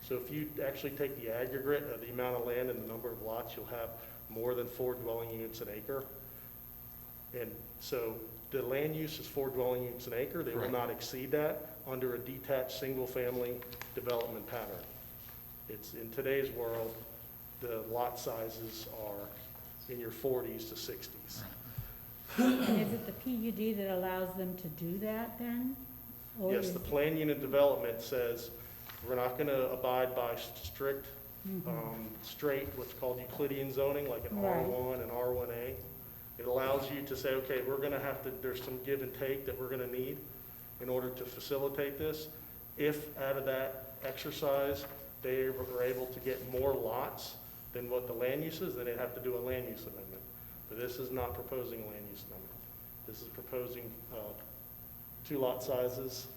So if you actually take the aggregate of the amount of land and the number of lots, you'll have more than 4 dwelling units an acre. And so the land use is 4 dwelling units an acre. They will Correct. not exceed that under a detached single-family development pattern. It's, in today's world, the lot sizes are in your 40s to 60s. And is it the PUD that allows them to do that then? Or Yes, is- the plan unit development says we're not going to abide by strict, straight, what's called Euclidean zoning, like an Right. R1 and R1A. It allows you to say, okay, we're going to have to, there's some give and take that we're going to need in order to facilitate this. If out of that exercise, they are able to get more lots than what the land use is, then they'd have to do a land use amendment. But this is not proposing a land use amendment. This is proposing 2 lot sizes,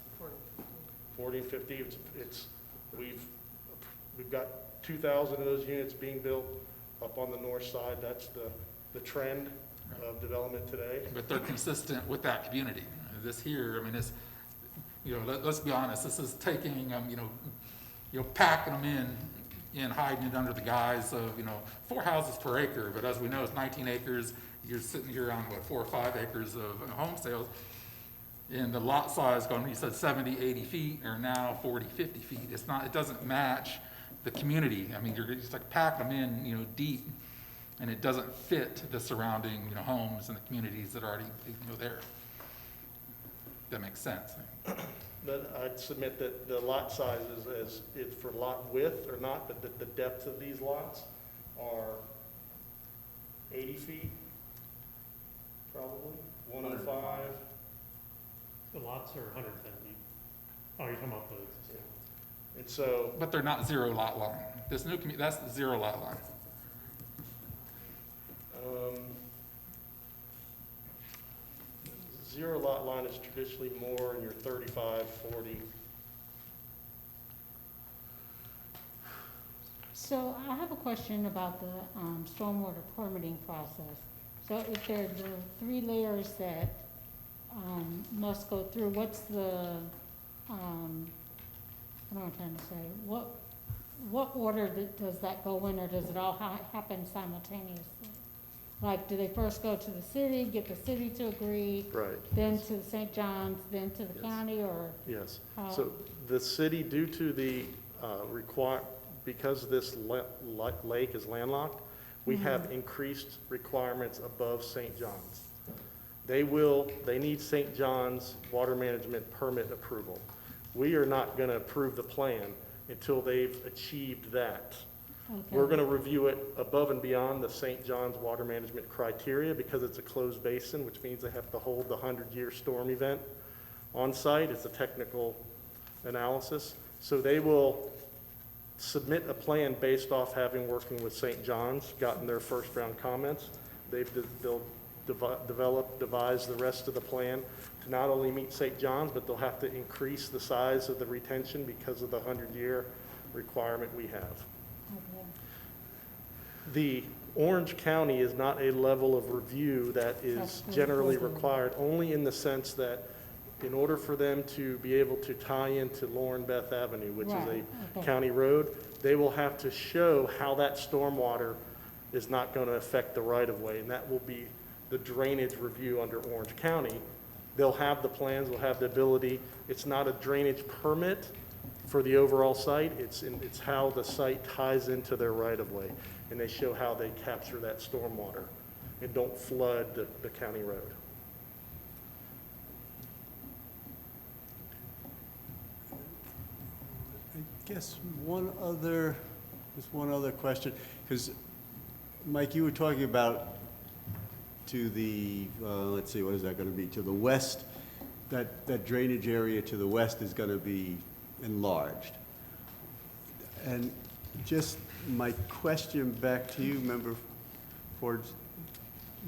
40 and 50. We've got 2,000 of those units being built up on the north side. That's the trend of development today. but they're consistent with that community. This here, I mean, it's, let's be honest, this is taking, packing them in hiding it under the guise of, 4 houses per acre, but as we know, it's 19 acres. You're sitting here on, 4 or 5 acres of home sales. And the lot size going, you said 70, 80 feet, or now 40, 50 feet. It doesn't match the community. I mean, you're just like packing them in, deep, and it doesn't fit the surrounding, homes and the communities that are already, there. That makes sense. But I'd submit that the lot sizes as, if for lot width or not, but the depth of these lots are 80 feet, probably, 105. The lots are 110 feet. Oh, you're talking about the existing. And so, But they're not zero lot line. This new that's the zero lot line. zero lot line is traditionally more in your 35, 40. So I have a question about the stormwater permitting process. So if there are the 3 layers that must go through, what's the, what am I trying to say? What order does that go in, or does it all happen simultaneously? Like, do they first go to the city, get the city to agree, Right. then to the St. John's, then to the Yes. county, or Yes. how? So the city, due to the because this lake is landlocked, we have increased requirements above St. John's. They need St. John's water management permit approval. We are not going to approve the plan until they've achieved that. Okay. We're going to review it above and beyond the St. John's water management criteria because it's a closed basin, which means they have to hold the 100-year storm event on site. It's a technical analysis. So they will submit a plan based off having working with St. John's, gotten their first round comments. They'll devise the rest of the plan to not only meet St. John's, but they'll have to increase the size of the retention because of the 100-year requirement we have. Okay. The Orange County is not a level of review that is That's generally good. required, only in the sense that in order for them to be able to tie into Lauren Beth Avenue, which is Right, a okay. county road, they will have to show how that stormwater is not going to affect the right-of-way, and that will be the drainage review under Orange County. They'll have the plans, they'll have the ability. It's not a drainage permit for the overall site, it's how the site ties into their right-of-way, and they show how they capture that stormwater and don't flood the county road. I guess just one other question, because Mike, you were talking about to the, let's see, what is that going to be? To the west, that drainage area to the west is going to be enlarged. And just my question back to you, Member Ford,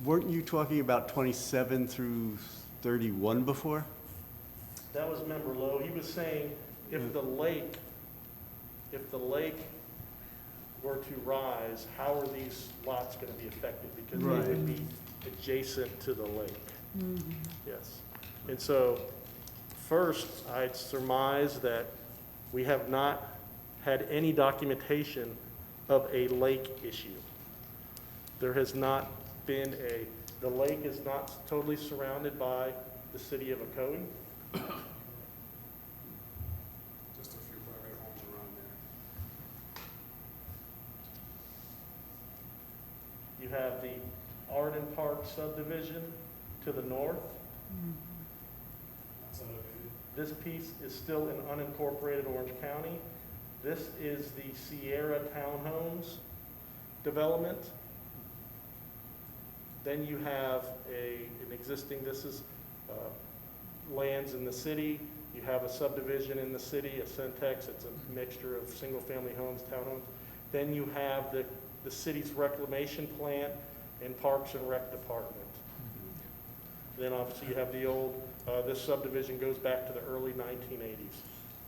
weren't you talking about 27 through 31 before? That was Member Lowe. He was saying if the lake were to rise, how are these lots going to be affected? Because they would be adjacent to the lake. Mm-hmm. Yes. And so, first, I'd surmise that we have not had any documentation of a lake issue. There has not been the lake is not totally surrounded by the city of Ocoee. Just a few private homes around there. You have the Arden Park subdivision to the north. That's elevated. This piece is still in unincorporated Orange County. This is the Sierra Townhomes development. Then you have an existing, this is lands in the city. You have a subdivision in the city, a Centex. It's a mixture of single-family homes, townhomes. Then you have the city's reclamation plant and Parks and Rec department. Then obviously you have the old, this subdivision goes back to the early 1980s.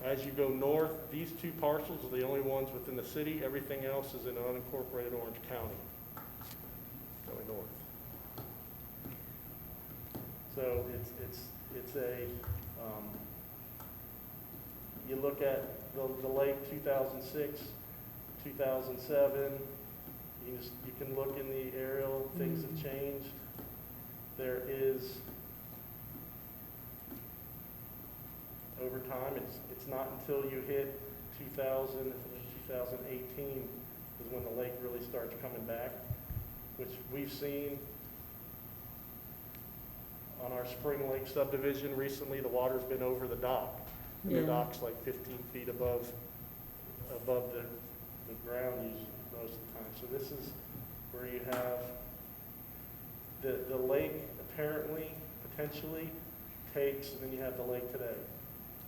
As you go north, these two parcels are the only ones within the city. Everything else is in unincorporated Orange County, going north. So it's a, you look at the lake 2006, 2007, you can look in the aerial, things have changed. There is, over time, it's not until you hit 2018 is when the lake really starts coming back, which we've seen on our Spring Lake subdivision recently. The water's been over the dock. And it Yeah. docks like 15 feet above the ground usually most of the time. So this is where you have the lake apparently, potentially takes, and then you have the lake today.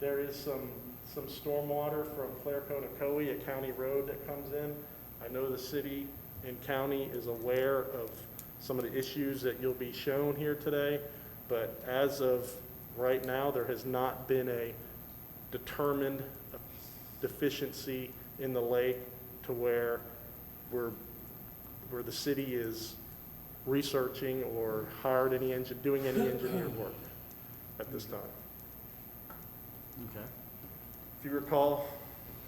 There is some stormwater from Clairco to Ocoee, a county road that comes in. I know the city and county is aware of some of the issues that you'll be shown here today, but as of right now, there has not been a determined deficiency in the lake to where the city is researching or hired doing any engineered work at this time. Okay. If you recall,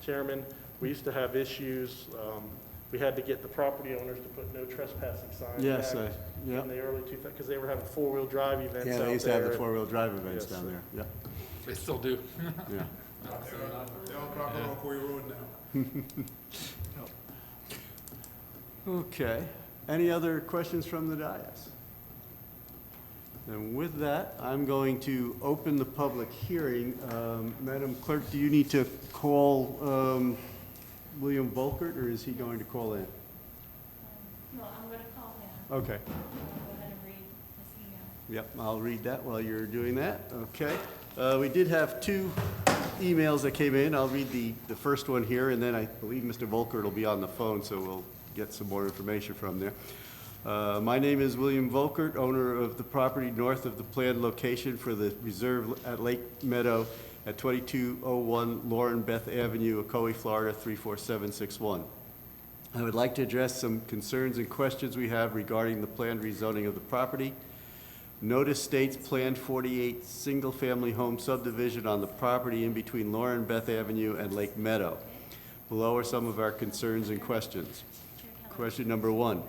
Chairman, we used to have issues, we had to get the property owners to put no trespassing signs Yes, back yeah. in the early 2000s, because they were having four-wheel drive events out there. Yeah, they used to have the and- four-wheel drive events Yes, down sir. there, yeah, They still do. yeah. They're on proper Ocoee Road now. Okay, any other questions from the dais? And with that, I'm going to open the public hearing. Madam Clerk, do you need to call William Volkert, or is he going to call in? No, I'm going to call him. Okay, I'll go ahead and read his email. yep, I'll read that while you're doing that, okay. We did have two emails that came in. I'll read the first one here, and then I believe Mr. Volkert will be on the phone, so we'll get some more information from there. My name is William Volkert, owner of the property north of the planned location for the reserve at Lake Meadow at 2201 Lauren Beth Avenue, Ocoee, Florida 34761. I would like to address some concerns and questions we have regarding the planned rezoning of the property. Notice states planned 48 single-family home subdivision on the property in between Lauren Beth Avenue and Lake Meadow. Below are some of our concerns and questions. Question number one.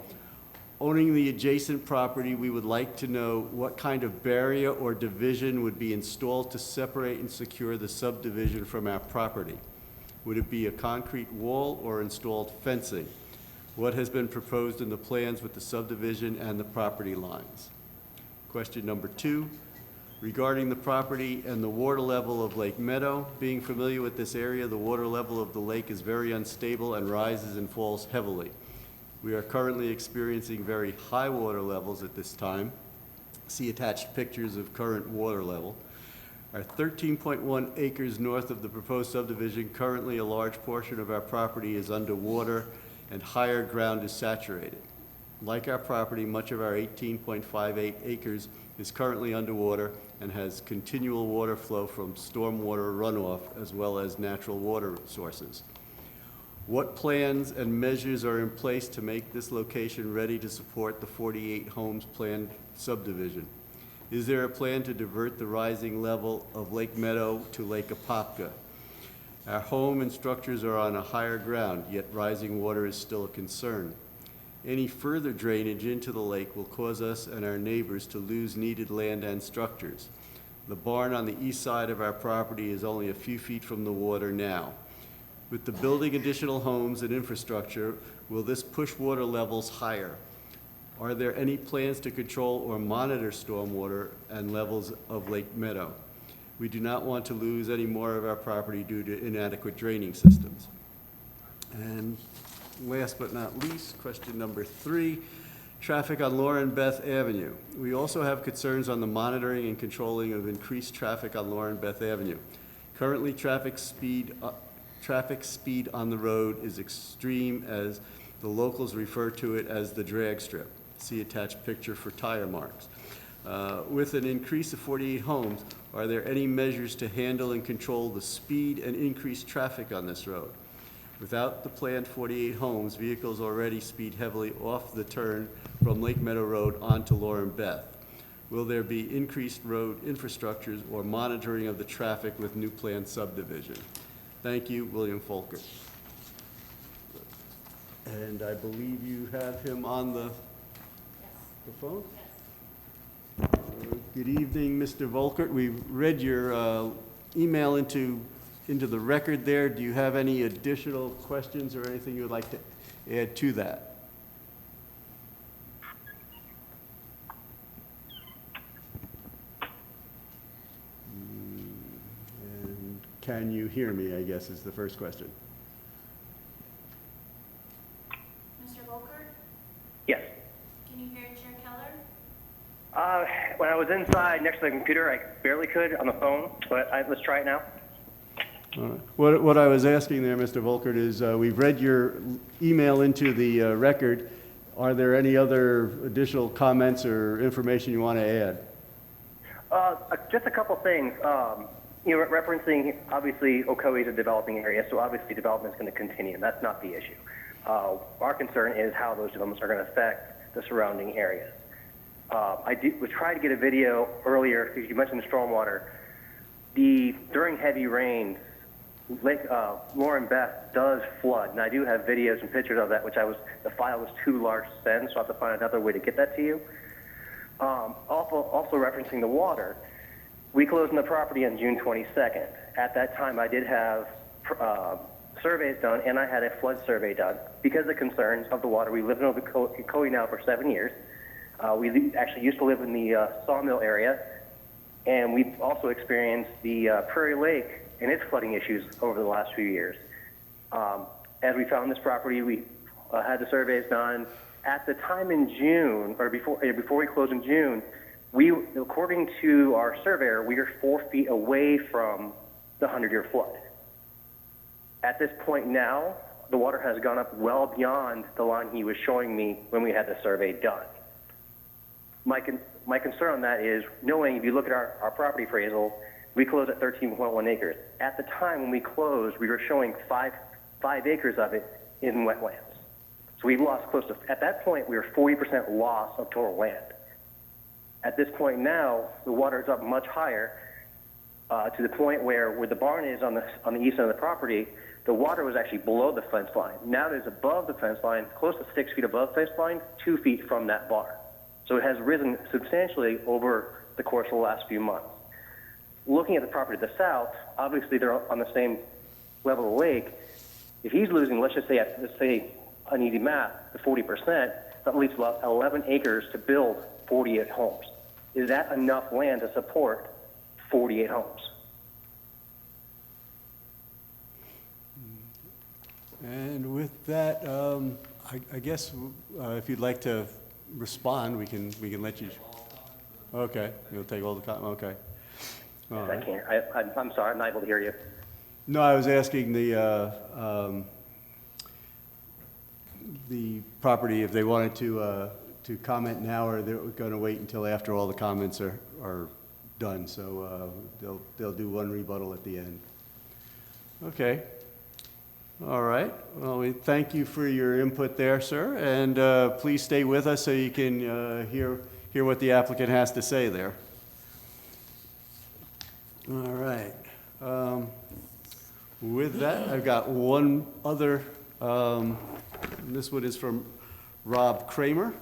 Owning the adjacent property, we would like to know what kind of barrier or division would be installed to separate and secure the subdivision from our property. Would it be a concrete wall or installed fencing? What has been proposed in the plans with the subdivision and the property lines? Question number two, regarding the property and the water level of Lake Meadow. Being familiar with this area, the water level of the lake is very unstable and rises and falls heavily. We are currently experiencing very high water levels at this time. See attached pictures of current water level. Our 13.1 acres north of the proposed subdivision, currently a large portion of our property is underwater and higher ground is saturated. Like our property, much of our 18.58 acres is currently underwater and has continual water flow from stormwater runoff as well as natural water sources. What plans and measures are in place to make this location ready to support the 48 homes planned subdivision? Is there a plan to divert the rising level of Lake Meadow to Lake Apopka? Our home and structures are on a higher ground, yet rising water is still a concern. Any further drainage into the lake will cause us and our neighbors to lose needed land and structures. The barn on the east side of our property is only a few feet from the water now. With the building additional homes and infrastructure, will this push water levels higher? Are there any plans to control or monitor stormwater and levels of Lake Meadow? We do not want to lose any more of our property due to inadequate draining systems. And last but not least, question number 3, traffic on Lauren Beth Avenue. We also have concerns on the monitoring and controlling of increased traffic on Lauren Beth Avenue. Currently, traffic speed on the road is extreme, as the locals refer to it as the drag strip. See attached picture for tire marks. With an increase of 48 homes, are there any measures to handle and control the speed and increased traffic on this road? Without the planned 48 homes, vehicles already speed heavily off the turn from Lake Meadow Road onto Lauren Beth. Will there be increased road infrastructures or monitoring of the traffic with new planned subdivision? Thank you, William Volkert. And I believe you have him on the phone? Good evening, Mr. Volkert. We read your email into the record there. Do you have any additional questions or anything you would like to add to that? And can you hear me, I guess is the first question. Mr. Volkert, Yes. can you hear Chair Keller? When I was inside next to the computer, I barely could on the phone, but let's try it now. All right. What I was asking there, Mr. Volkert, is we've read your email into the record. Are there any other additional comments or information you want to add? Just a couple things. Referencing, obviously, Ocoee is a developing area, so obviously development is going to continue, and that's not the issue. Our concern is how those developments are going to affect the surrounding areas. We tried to get a video earlier, because you mentioned the stormwater. During heavy rains, Lake Lauren Beth does flood, and I do have videos and pictures of that, the file was too large to send, so I have to find another way to get that to you. Also referencing the water, we closed on the property on June 22nd. At that time, I did have surveys done, and I had a flood survey done. Because of the concerns of the water, we live in Ocoee now for 7 years. We actually used to live in the Sawmill area, and we've also experienced the Prairie Lake and its flooding issues over the last few years. As we found this property, we had the surveys done. At the time in June, or before we closed in June, according to our surveyor, we are 4 feet away from the 100-year flood. At this point now, the water has gone up well beyond the line he was showing me when we had the survey done. My concern on that is, knowing if you look at our property appraisal, we closed at 13.1 acres. At the time when we closed, we were showing 5 acres of it in wetlands. So we've lost at that point, we were 40% loss of total land. At this point now, the water is up much higher to the point where the barn is on the east end of the property, the water was actually below the fence line. Now it is above the fence line, close to 6 feet above the fence line, 2 feet from that barn. So it has risen substantially over the course of the last few months. Looking at the property to the south, obviously they're on the same level of the lake. If he's losing, let's say an easy math, the 40%, that leaves about 11 acres to build 48 homes. Is that enough land to support 48 homes? And with that, I guess if you'd like to respond, we can let you. Okay, you'll take all the comment. Okay. All right. I can't. I'm sorry. I'm not able to hear you. No, I was asking the property if they wanted to comment now, or they're going to wait until after all the comments are done. So they'll do one rebuttal at the end. Okay. All right. Well, we thank you for your input there, sir, and please stay with us so you can hear what the applicant has to say there. All right. With that, I've got one other. This one is from Rob Kramer.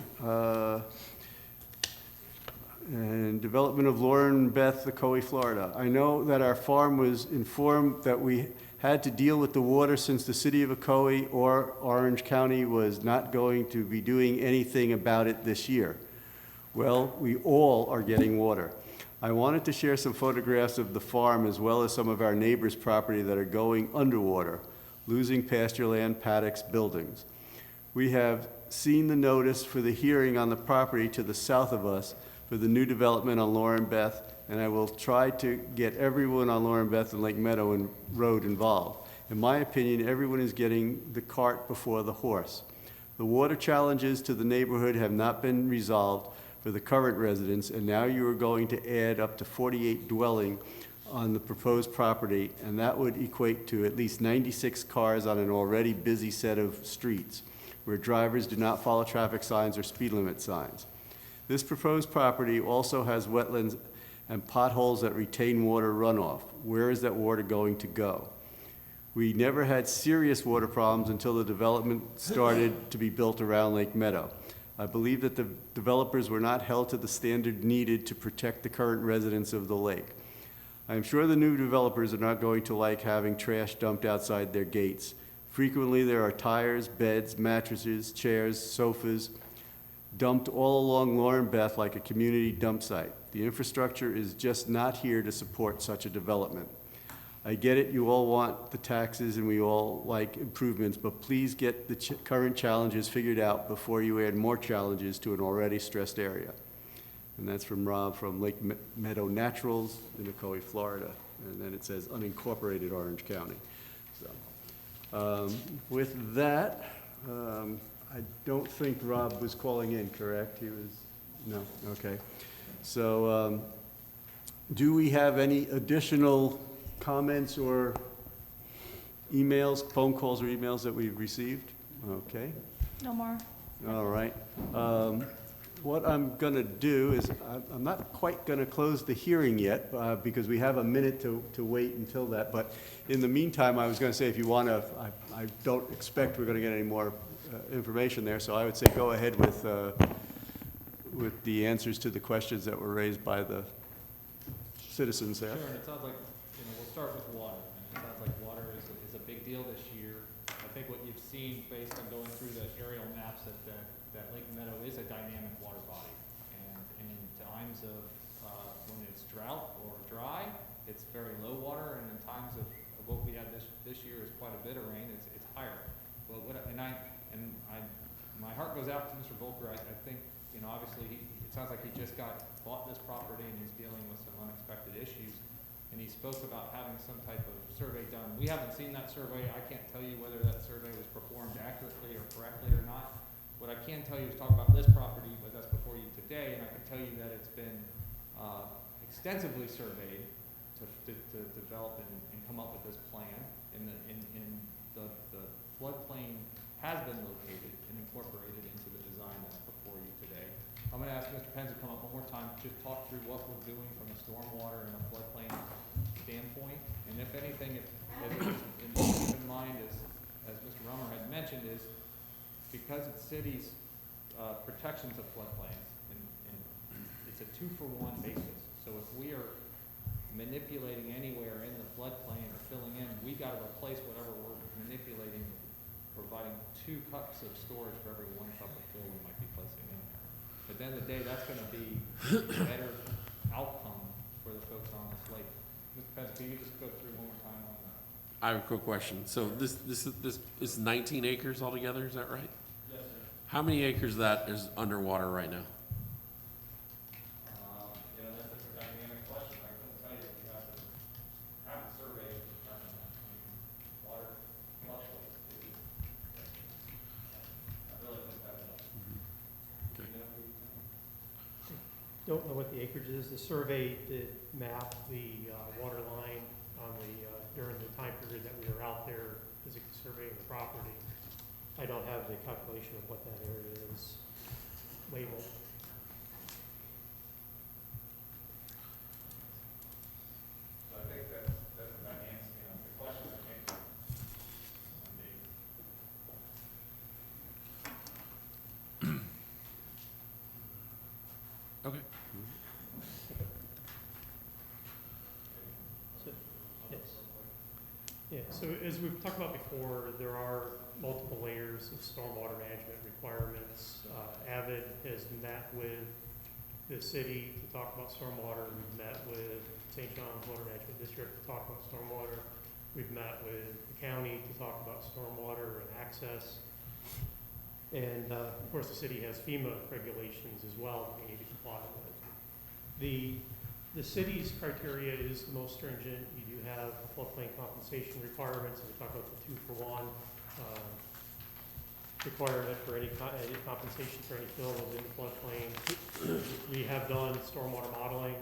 And development of Lauren Beth, Ocoee, Florida. I know that our farm was informed that we had to deal with the water since the city of Ocoee or Orange County was not going to be doing anything about it this year. Well, we all are getting water. I wanted to share some photographs of the farm as well as some of our neighbors' property that are going underwater, losing pasture land, paddocks, buildings. We have seen the notice for the hearing on the property to the south of us for the new development on Lauren Beth, and I will try to get everyone on Lauren Beth and Lake Meadow and Road involved. In my opinion, everyone is getting the cart before the horse. The water challenges to the neighborhood have not been resolved for the current residents, and now you are going to add up to 48 dwelling on the proposed property, and that would equate to at least 96 cars on an already busy set of streets where drivers do not follow traffic signs or speed limit signs. This proposed property also has wetlands and potholes that retain water runoff. Where is that water going to go? We never had serious water problems until the development started to be built around Lake Meadow. I believe that the developers were not held to the standard needed to protect the current residents of the lake. I am sure the new developers are not going to like having trash dumped outside their gates. Frequently there are tires, beds, mattresses, chairs, sofas, dumped all along Lauren Beth like a community dump site. The infrastructure is just not here to support such a development. I get it, you all want the taxes and we all like improvements, but please get the current challenges figured out before you add more challenges to an already stressed area. And that's from Rob from Lake Meadow Naturals in Ocoee, Florida. And then it says unincorporated Orange County. So, with that, I don't think Rob was calling in, correct? He was, no, okay. So, do we have any additional comments or emails, phone calls or emails that we've received? Okay. No more. All right. What I'm going to do is, I'm not quite going to close the hearing yet, because we have a minute to wait until that. But in the meantime, I was going to say, if you want to, I don't expect we're going to get any more information there, so I would say go ahead with the answers to the questions that were raised by the citizens there. Sure, and it sounds like, we'll start with water. And it sounds like water is a big deal this year. I think what you've seen based on going through the aerial maps that Lake Meadow is a dynamic water body. And in times of, when it's drought or dry, it's very low water, and in times of what we had this year is quite a bit of rain, it's higher. Well, my heart goes out to Mr. Volker. I think, obviously it sounds like he just bought this property and he's dealing with some unexpected issues. And he spoke about having some type of survey done. We haven't seen that survey. I can't tell you whether that survey was performed accurately or correctly or not. What I can tell you is talk about this property with us before you today, and I can tell you that it's been extensively surveyed to develop and come up with this plan. And the floodplain has been located and incorporated into the design that's before you today. I'm going to ask Mr. Penz to come up one more time, just talk through what we're doing from a stormwater and a floodplain standpoint. And if anything, keep in mind, as Mr. Rummer had mentioned, is because it's city's protections of floodplains, and it's a 2-for-1 basis. So if we are manipulating anywhere in the floodplain or filling in, we got to replace whatever we're manipulating, providing 2 cups of storage for every 1 cup of fill we might be placing in there. At the end of the day, that's going to be a better outcome for the folks on this lake. Mr. Penz, can you just go through one more time on that? I have a quick question. So this is 19 acres altogether, is that right? Yes, sir. How many acres of that is underwater right now? That's a dynamic question. I couldn't tell you. You have to survey to determine that. Water fluctuates. I really think that is. Okay. Don't know what the acreage is. The survey did map the water line on during the time period that we were out there physically surveying the property. I don't have the calculation of what that area is labeled. So I think that's about answering the question I think. Okay. So, yes. Yeah, so as we've talked about before, there are multiple layers of stormwater management requirements. Avid has met with the city to talk about stormwater. We've met with St. John's Water Management District to talk about stormwater. We've met with the county to talk about stormwater and access. And of course, the city has FEMA regulations as well that we need to comply with. The city's criteria is the most stringent. You do have floodplain compensation requirements, and we talk about the 2-for-1 requirement for any compensation for any fill within the floodplain. We have done stormwater modeling.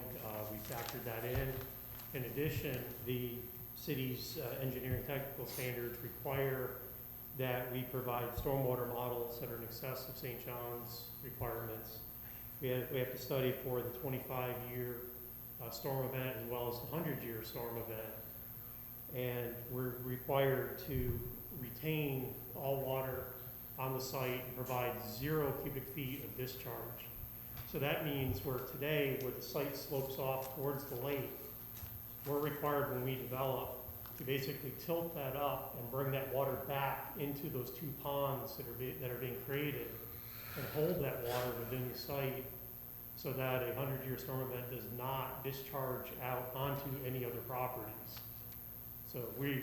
We factored that in. In addition, the city's engineering technical standards require that we provide stormwater models that are in excess of St. John's requirements. We have to study for the 25-year storm event as well as the 100-year storm event. And we're required to retain all water on the site and provide 0 cubic feet of discharge. So that means where the site slopes off towards the lake, we're required when we develop to basically tilt that up and bring that water back into those 2 ponds that are being created and hold that water within the site so that a 100-year storm event does not discharge out onto any other properties. So we're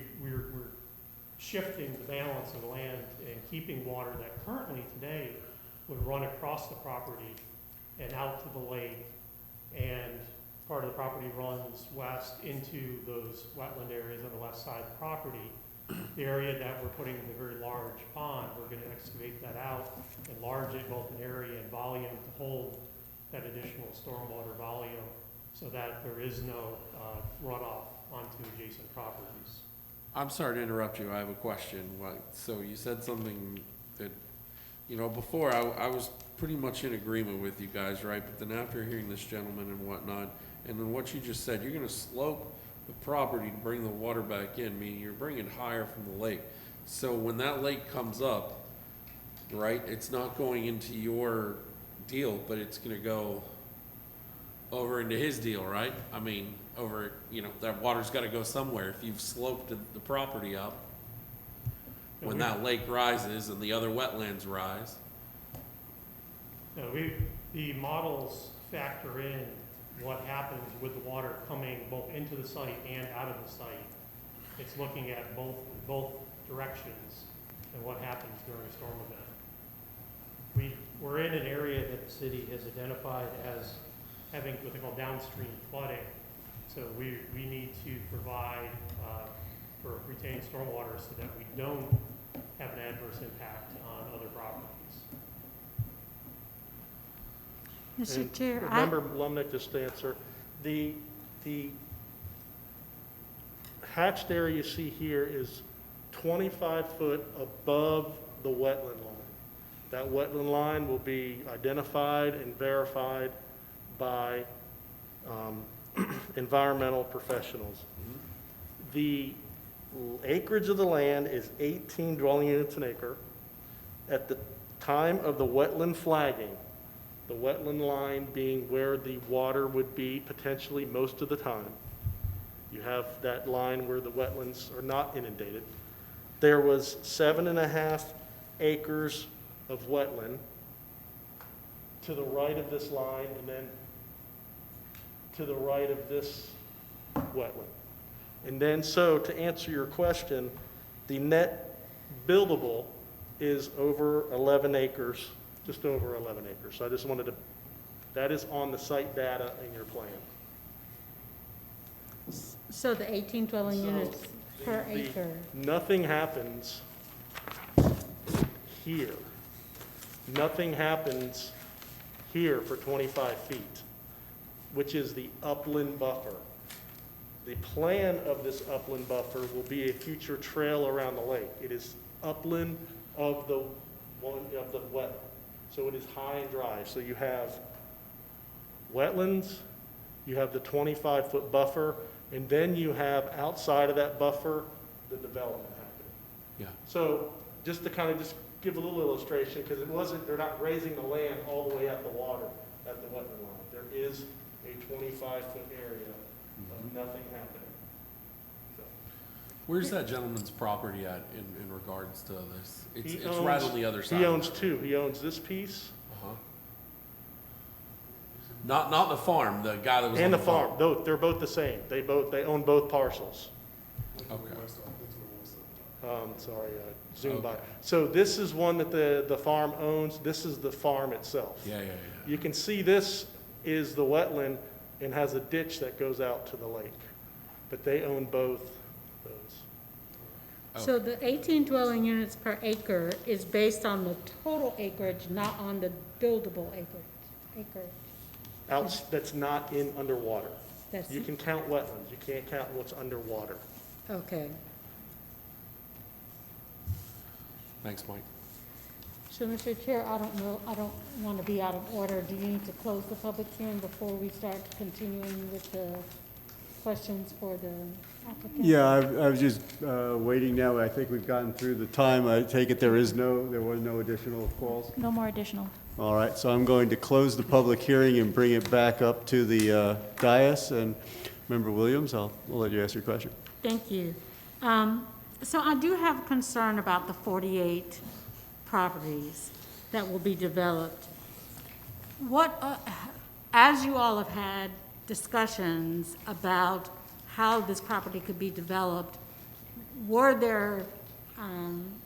shifting the balance of the land and keeping water that currently today would run across the property and out to the lake, and part of the property runs west into those wetland areas on the west side of the property. The area that we're putting in the very large pond, we're gonna excavate that out, enlarge it both in area and volume to hold that additional stormwater volume so that there is no runoff onto adjacent properties. I'm sorry to interrupt you, I have a question. So you said something that, before I was pretty much in agreement with you guys, right? But then after hearing this gentleman and whatnot, and then what you just said, you're gonna slope the property to bring the water back in, meaning you're bringing higher from the lake. So when that lake comes up, right, it's not going into your deal, but it's gonna go over into his deal, right? I mean, over, that water's gotta go somewhere. If you've sloped the property up, when that lake rises and the other wetlands rise. No, the models factor in what happens with the water coming both into the site and out of the site. It's looking at both directions and what happens during a storm event. We're in an area that the city has identified as having what they call downstream flooding. So we need to provide for retaining stormwater so that we don't have an adverse impact on other properties. Mr. And Chair, remember, Lumnick, just to answer, the hatched area you see here is 25 foot above the wetland line. That wetland line will be identified and verified by environmental professionals. The acreage of the land is 18 dwelling units an acre. At the time of the wetland flagging, the wetland line being where the water would be potentially most of the time. You have that line where the wetlands are not inundated. There was 7.5 acres of wetland to the right of this line, and then to the right of this wetland. And then, so to answer your question, the net buildable is over 11 acres, just over 11 acres. So I just wanted to, that is on the site data in your plan. so the 18 dwelling units per acre. Nothing happens here. Nothing happens here for 25 feet, which is the upland buffer. The plan of this upland buffer will be a future trail around the lake. It is upland of the wetland. So it is high and dry. So you have wetlands, you have the 25-foot buffer, and then you have outside of that buffer, the development happening. Yeah. So just to kind of just give a little illustration, because they're not raising the land all the way at the water, at the wetland line. There is a 25-foot area of nothing happening. So. Where's that gentleman's property at in regards to this? It's right on the other side. He owns two. He owns this piece. Uh-huh. Not the farm, the guy that was And on the farm. They're both the same. They own both parcels. Okay. Sorry, zoom by. Okay. So this is one that the farm owns. This is the farm itself. Yeah. You can see this is the wetland and has a ditch that goes out to the lake. But they own both those. So the 18 dwelling units per acre is based on the total acreage, not on the buildable acreage. That's not in underwater. That's, You can count wetlands. You can't count what's underwater. okay. Thanks, Mike. So, Mr. Chair, I don't want to be out of order. Do you need to close the public hearing before we start continuing with the questions for the applicant? Yeah, I was just waiting now. I think we've gotten through the time. I take it there was no additional calls? No more additional. All right, so I'm going to close the public hearing and bring it back up to the dais. And Member Williams, I'll let you ask your question. Thank you. So I do have a concern about the 48 properties that will be developed. As you all have had discussions about how this property could be developed, were there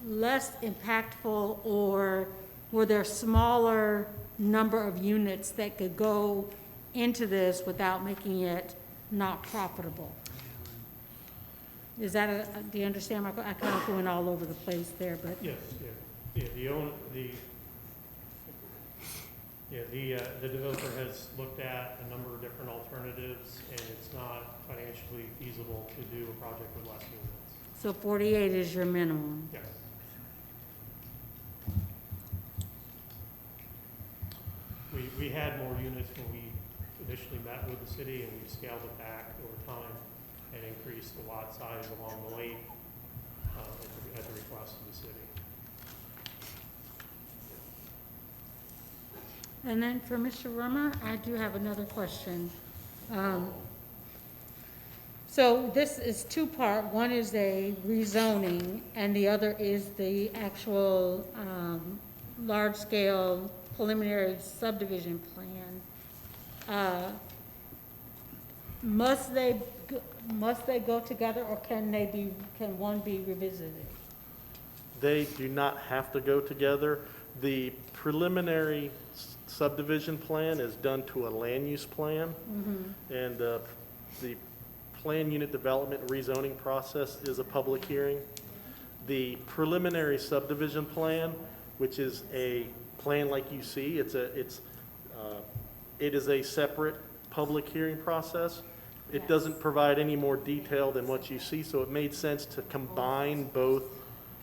less impactful, or were there smaller number of units that could go into this without making it not profitable? Is that do you understand I kind of went all over the place there, but. Yes, the developer has looked at a number of different alternatives, and it's not financially feasible to do a project with less units. So 48 is your minimum? Yes. We had more units when we initially met with the city, and we've scaled it back over time and increased the lot size along the lake at the request of the city. And then for Mr. Rummer, I do have another question. So this is two-part. One is a rezoning, and the other is the actual large-scale preliminary subdivision plan. Must they go together, or can one be revisited? They do not have to go together. The preliminary subdivision plan is done to a land use plan, and the plan unit development rezoning process is a public hearing. The preliminary subdivision plan, which is a plan like you see, it is a separate public hearing process. It doesn't provide any more detail than what you see, so it made sense to combine both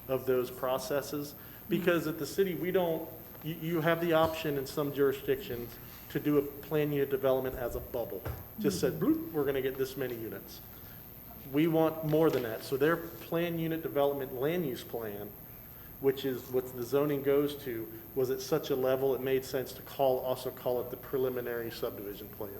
of those processes, because at the city, we don't, you have the option in some jurisdictions to do a plan unit development as a bubble. Just said, bloop, we're gonna get this many units. We want more than that. So their plan unit development land use plan, which is what the zoning goes to, was at such a level it made sense to also call it the preliminary subdivision plan.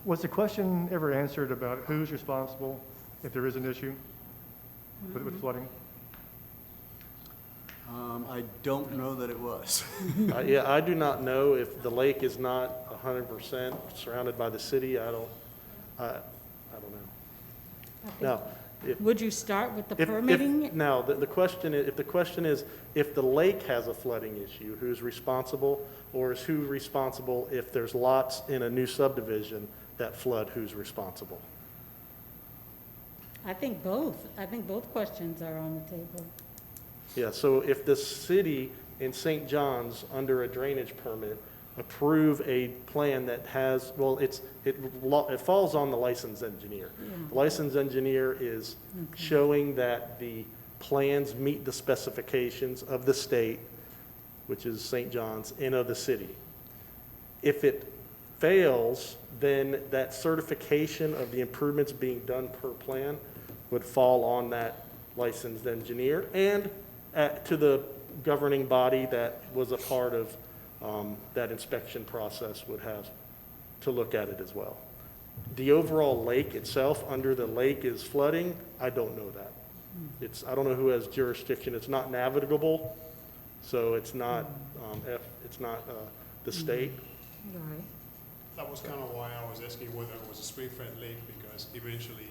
Was the question ever answered about who's responsible if there is an issue with flooding? I don't know that it was. Yeah, I do not know if the lake is not 100% surrounded by the city. I don't know. Now, Would you start with the permitting? Now, the question is, if the lake has a flooding issue, who's responsible? Or is who responsible if there's lots in a new subdivision that flood, who's responsible? I think both. I think both questions are on the table. Yeah, so if the city in St. John's, under a drainage permit, approve a plan that has, well, it falls on the licensed engineer. The licensed engineer is showing that the plans meet the specifications of the state, which is St. John's, and of the city. If it fails, then that certification of the improvements being done per plan would fall on that licensed engineer and to the governing body that was a part of that inspection process would have to look at it as well. The overall lake itself, under the lake is flooding, I don't know that. I don't know who has jurisdiction. It's not navigable, so it's not the state. Right. That was kind of why I was asking whether it was a spring-fed lake, because eventually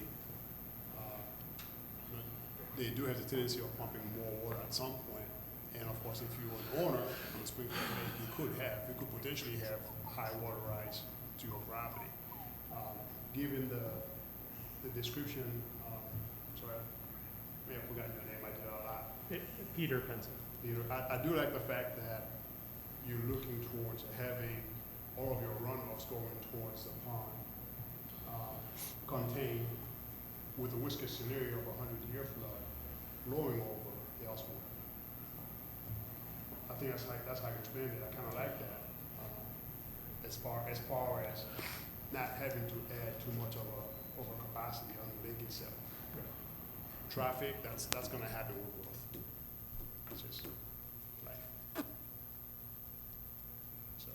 they do have the tendency of pumping more water at some point. And of course, if you were an owner of a spring-fed lake, you could potentially have high water rise to your property. Given the description, sorry, I may have forgotten your name, I did it a lot. Peter Penson. Peter, I do like the fact that you're looking towards having all of your runoffs going towards the pond, contained with the worst case scenario of a 100-year flood blowing over elsewhere. I think that's how you explain it. I kind of like that. As far as not having to add too much of a overcapacity on the lake itself. Traffic, that's going to happen with both. It's just life. So.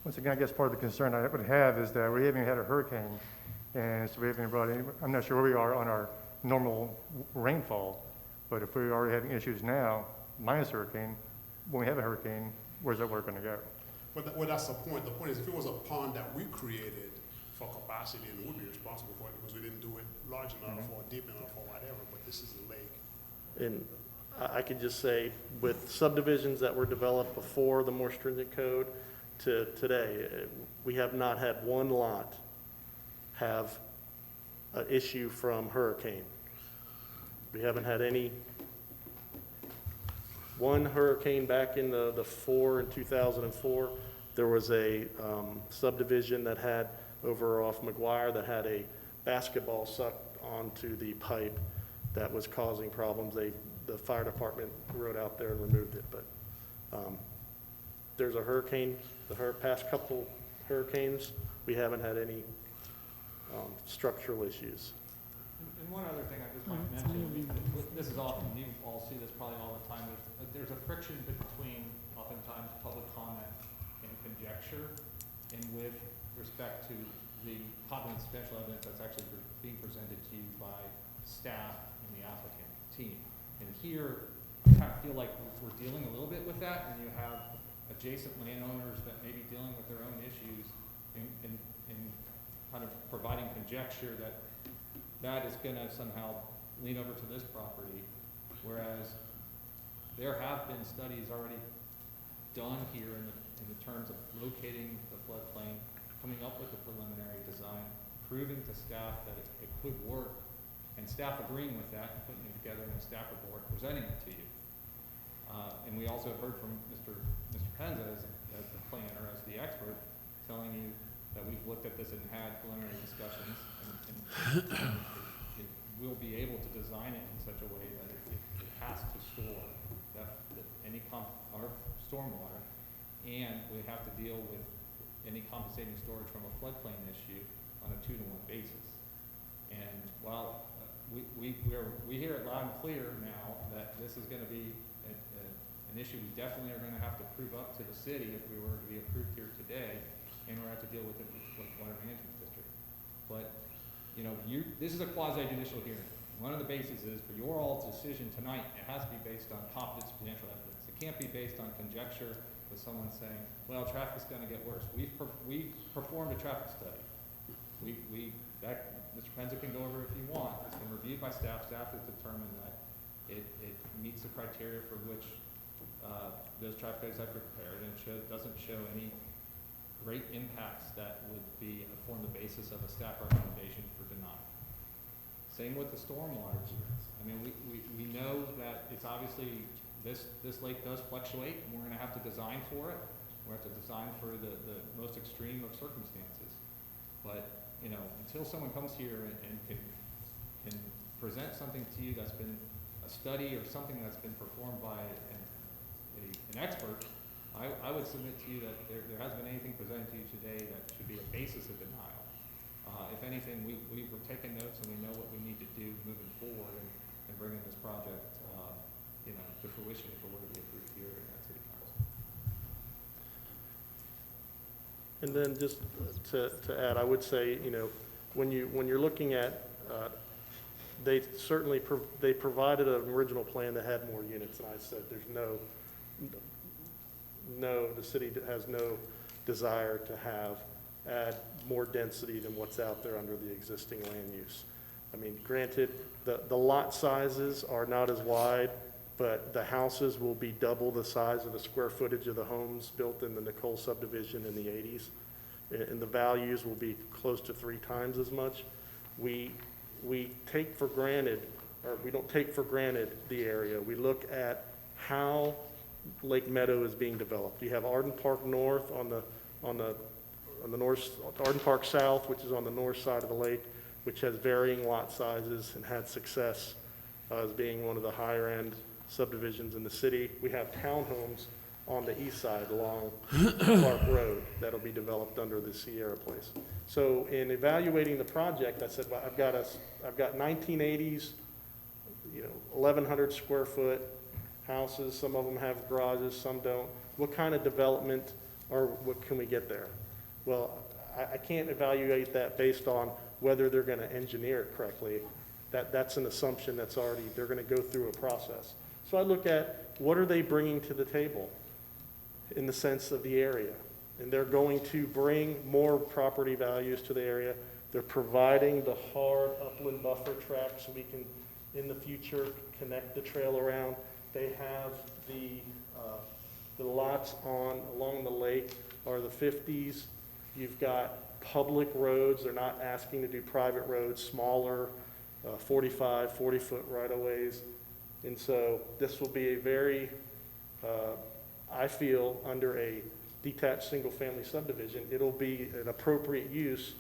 Once again, I guess part of the concern I would have is that we haven't had a hurricane, and so we haven't brought any, I'm not sure where we are on our normal rainfall, but if we're already having issues now, minus hurricane, when we have a hurricane, where's that water going to go? Well, that's the point. The point is, if it was a pond that we created for capacity, then we'd be responsible for it because we didn't do it large enough or deep enough or whatever, but this is a lake. And I could just say, with subdivisions that were developed before the more stringent code to today, we have not had one lot have an issue from hurricane. We haven't had one hurricane back in the 2004, there was a subdivision that had, over off McGuire, that had a basketball sucked onto the pipe that was causing problems. The fire department rode out there and removed it, but there's a hurricane, past couple hurricanes, we haven't had any structural issues. And one other thing I just might mention, this is often, you all see this probably all the time, there's a friction between oftentimes public comment and conjecture, and with respect to the competent substantial evidence that's actually being presented to you by staff and the applicant team. And here, I kind of feel like we're dealing a little bit with that, and you have adjacent landowners that may be dealing with their own issues and kind of providing conjecture that is going to somehow lean over to this property, whereas there have been studies already done here in the terms of locating the floodplain, coming up with a preliminary design, proving to staff that it could work, and staff agreeing with that and putting it together in a staff report, presenting it to you. And we also heard from Mr. Penza as the planner, as the expert, telling you that we've looked at this and had preliminary discussions, and it will be able to design it in such a way that it has to store our stormwater, and we have to deal with any compensating storage from a floodplain issue on a 2-to-1 basis. And while we hear it loud and clear now that this is going to be an issue we definitely are going to have to prove up to the city if we were to be approved here today, and we're going to have to deal with it with Water Management District. But, this is a quasi-judicial hearing. One of the bases is for your all decision tonight, it has to be based on competent substantial evidence. It can't be based on conjecture with someone saying, well, traffic's going to get worse. We performed a traffic study. Mr. Penza can go over if you want. It's been reviewed by staff. Staff has determined that it meets the criteria for which those traffic studies have prepared, and doesn't show any great impacts that would form the basis of a staff recommendation for denial. Same with the stormwater. I mean, we know that it's obviously, this lake does fluctuate, and we're going to have to design for it. We're going to have to design for the most extreme of circumstances. But, until someone comes here and can present something to you that's been a study or something that's been performed by an expert, I would submit to you that there hasn't been anything presented to you today that should be a basis of denial. If anything, we were taking notes, and we know what we need to do moving forward and bringing this project, to fruition if it were to be approved here at City Council. And then just to add, I would say, when you're looking at, they certainly they provided an original plan that had more units, and I said there's the city has no desire to add more density than what's out there under the existing land use. I mean, granted, the lot sizes are not as wide, but the houses will be double the size of the square footage of the homes built in the Nicole subdivision in the 80s. And the values will be close to 3 times as much. We take for granted, or we don't take for granted the area. We look at how Lake Meadow is being developed. You have Arden Park North on the north, Arden Park South, which is on the north side of the lake, which has varying lot sizes and had success as being one of the higher end subdivisions in the city. We have townhomes on the east side along Clark Road that'll be developed under the Sierra place. So in evaluating the project, I said, well, I've got 1980s, 1,100 square foot houses. Some of them have garages, some don't. What kind of development, or what can we get there? Well, I can't evaluate that based on whether they're going to engineer it correctly. That's an assumption that's already, they're going to go through a process. So I look at what are they bringing to the table in the sense of the area. And they're going to bring more property values to the area. They're providing the hard upland buffer track so we can, in the future, connect the trail around. They have the lots along the lake are the 50s. You've got public roads. They're not asking to do private roads, smaller 45, 40-foot right-of-ways. And so this will be a very, I feel, under a detached single-family subdivision, it'll be an appropriate use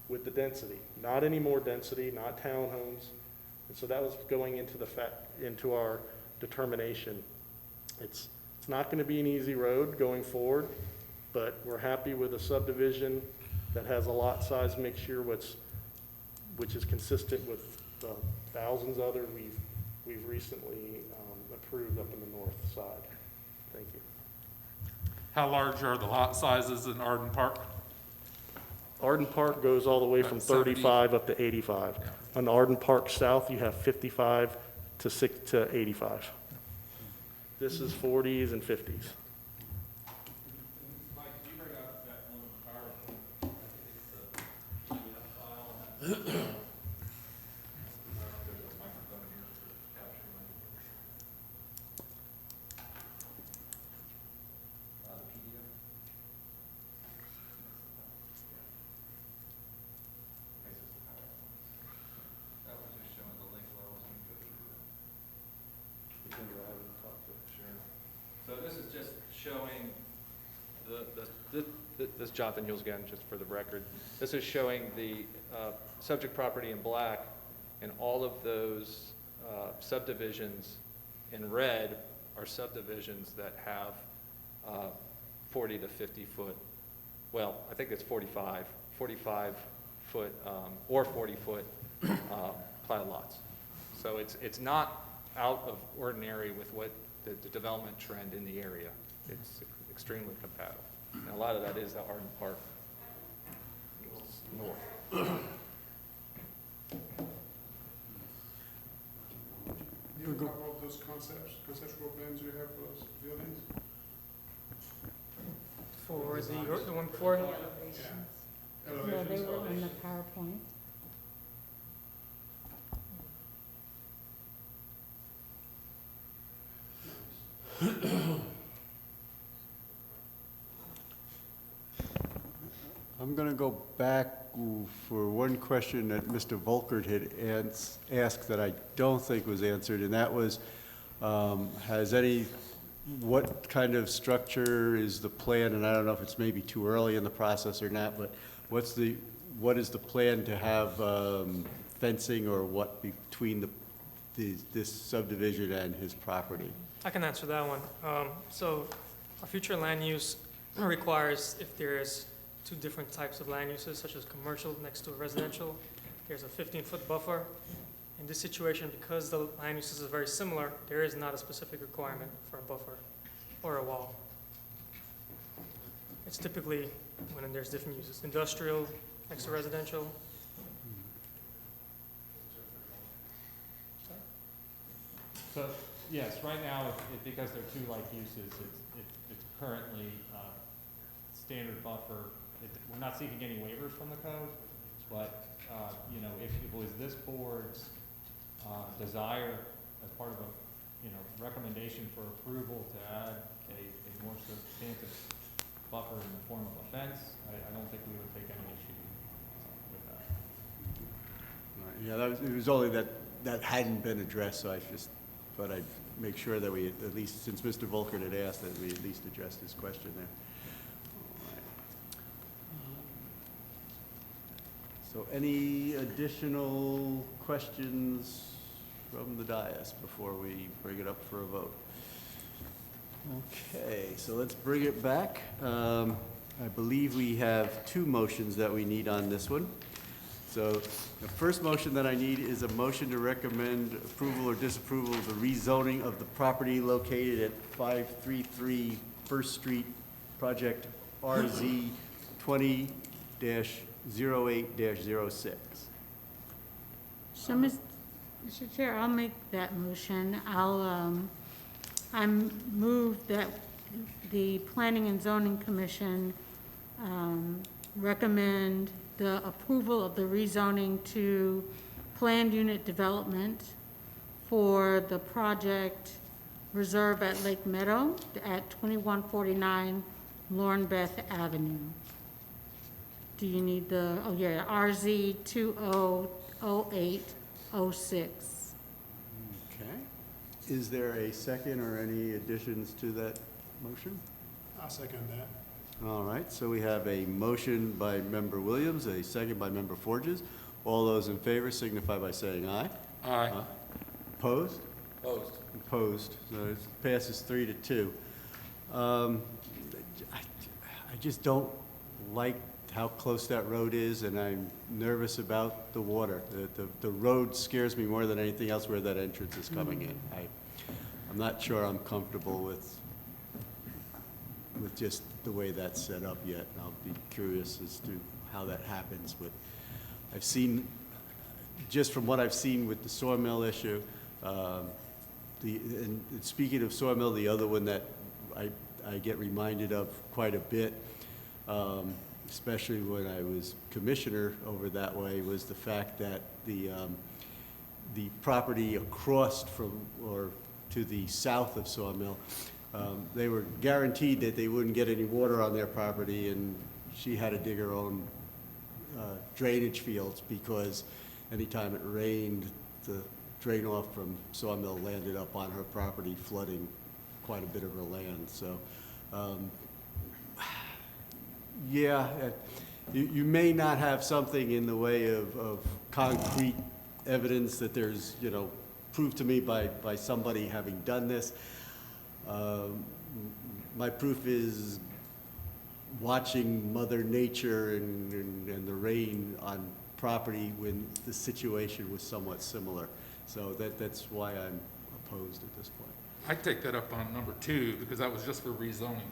with the density. Not any more density, not townhomes. And so that was going into our determination. It's not going to be an easy road going forward, but we're happy with a subdivision that has a lot size mixture, which is consistent with the thousands other we've recently approved up in the north side. Thank you. How large are the lot sizes in Arden Park? Arden Park goes all the way from 35 up to 85. Yeah. On Arden Park South, you have 55 to 85. This is 40s and 50s. Mike, can you bring up that one PowerPoint? It's the PDF file. There's a microphone here for capturing my the PDF. That was just showing the link levels when we go through that. Sure. So this is just showing this is Jonathan Yules again, just for the record. This is showing the subject property in black, and all of those subdivisions in red are subdivisions that have 40 to 50 foot, well, I think it's 45 foot or 40 foot platted lots. So it's not out of ordinary with what the development trend in the area. It's extremely compatible. And a lot of that is the Arden Park north. You want to talk about those conceptual plans you have for those buildings? For the one before, Yeah, they Elevations? were in the PowerPoint. I'm going to go back for one question that Mr. Volkert had asked that I don't think was answered, and that was, what kind of structure is the plan, and I don't know if it's maybe too early in the process or not, but what is the plan to have fencing or what between this subdivision and his property? I can answer that one. So our future land use requires, if there's two different types of land uses, such as commercial next to a residential, there's a 15-foot buffer. In this situation, because the land uses are very similar, there is not a specific requirement for a buffer or a wall. It's typically when there's different uses, industrial next to residential. So, yes, right now, because they're two like uses, it's currently standard buffer. We're not seeking any waivers from the code, but, you know, if it was this board's desire as part of a, recommendation for approval to add a more substantive buffer in the form of a fence, I don't think we would take any issue with that. Yeah, it was only that hadn't been addressed, so I just thought I'd make sure that we, at least, since Mr. Volkert had asked, that we at least addressed his question there. So any additional questions from the dais before we bring it up for a vote? Okay, so let's bring it back. I believe we have two motions that we need on this one. So the first motion that I need is a motion to recommend approval or disapproval of the rezoning of the property located at 533 First Street, project RZ 20-08-06. So, Mr. Chair, I'll make that motion. I move that the Planning and Zoning Commission recommend the approval of the rezoning to planned unit development for the project reserve at Lake Meadow at 2149 Lauren Beth Avenue. Do you need the, oh yeah, RZ 200806. Okay. Is there a second or any additions to that motion? I'll second that. All right, so we have a motion by Member Williams, a second by Member Forges. All those in favor signify by saying aye. Aye. Opposed? Opposed. Opposed, so it passes 3-2. I just don't like how close that road is, and I'm nervous about the water. The road scares me more than anything else where that entrance is coming in. I'm not sure I'm comfortable with just the way that's set up yet. I'll be curious as to how that happens, but I've seen, just from what I've seen with the sawmill issue, and speaking of sawmill, the other one that I get reminded of quite a bit, especially when I was commissioner over that way, was the fact that the property across from, or to the south of Sawmill, they were guaranteed that they wouldn't get any water on their property, and she had to dig her own drainage fields because anytime it rained, the drain off from Sawmill landed up on her property, flooding quite a bit of her land. So, yeah, you may not have something in the way of concrete evidence that there's, proved to me by somebody having done this. My proof is watching Mother Nature and the rain on property when the situation was somewhat similar. So that's why I'm opposed at this point. I'd take that up on number 2, because that was just for rezoning.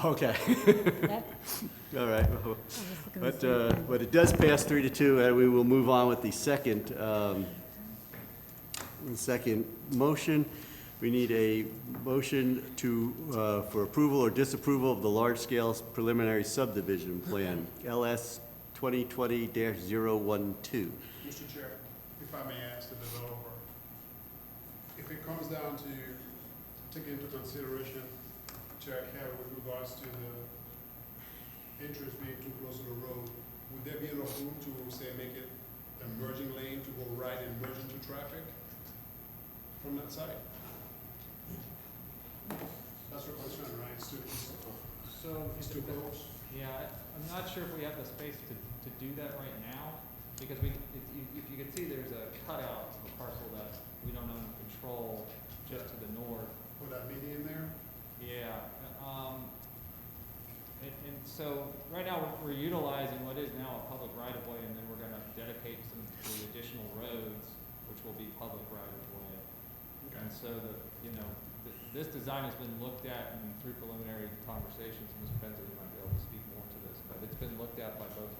Okay. All right. But it does pass 3-2, and we will move on with the second motion. We need a motion for approval or disapproval of the large-scale preliminary subdivision plan, LS 2020-012. Mr. Chair, if I may ask the developer, if it comes down to taking into consideration Chair Carroll with regards to the entrance being too close to the road, would there be enough room to, say, make it a merging lane to go right and merge into traffic from that side? That's your concern, right? It's too close? Yeah, I'm not sure if we have the space to do that right now, because if you can see, there's a cutout of a parcel that we don't own and control just to the north. Would that median there? Yeah, and so right now we're utilizing what is now a public right of way, and then we're going to dedicate some to the additional roads, which will be public right of way. Okay. And so this design has been looked at and through preliminary conversations, and Mr. Benzer might be able to speak more to this, but it's been looked at by both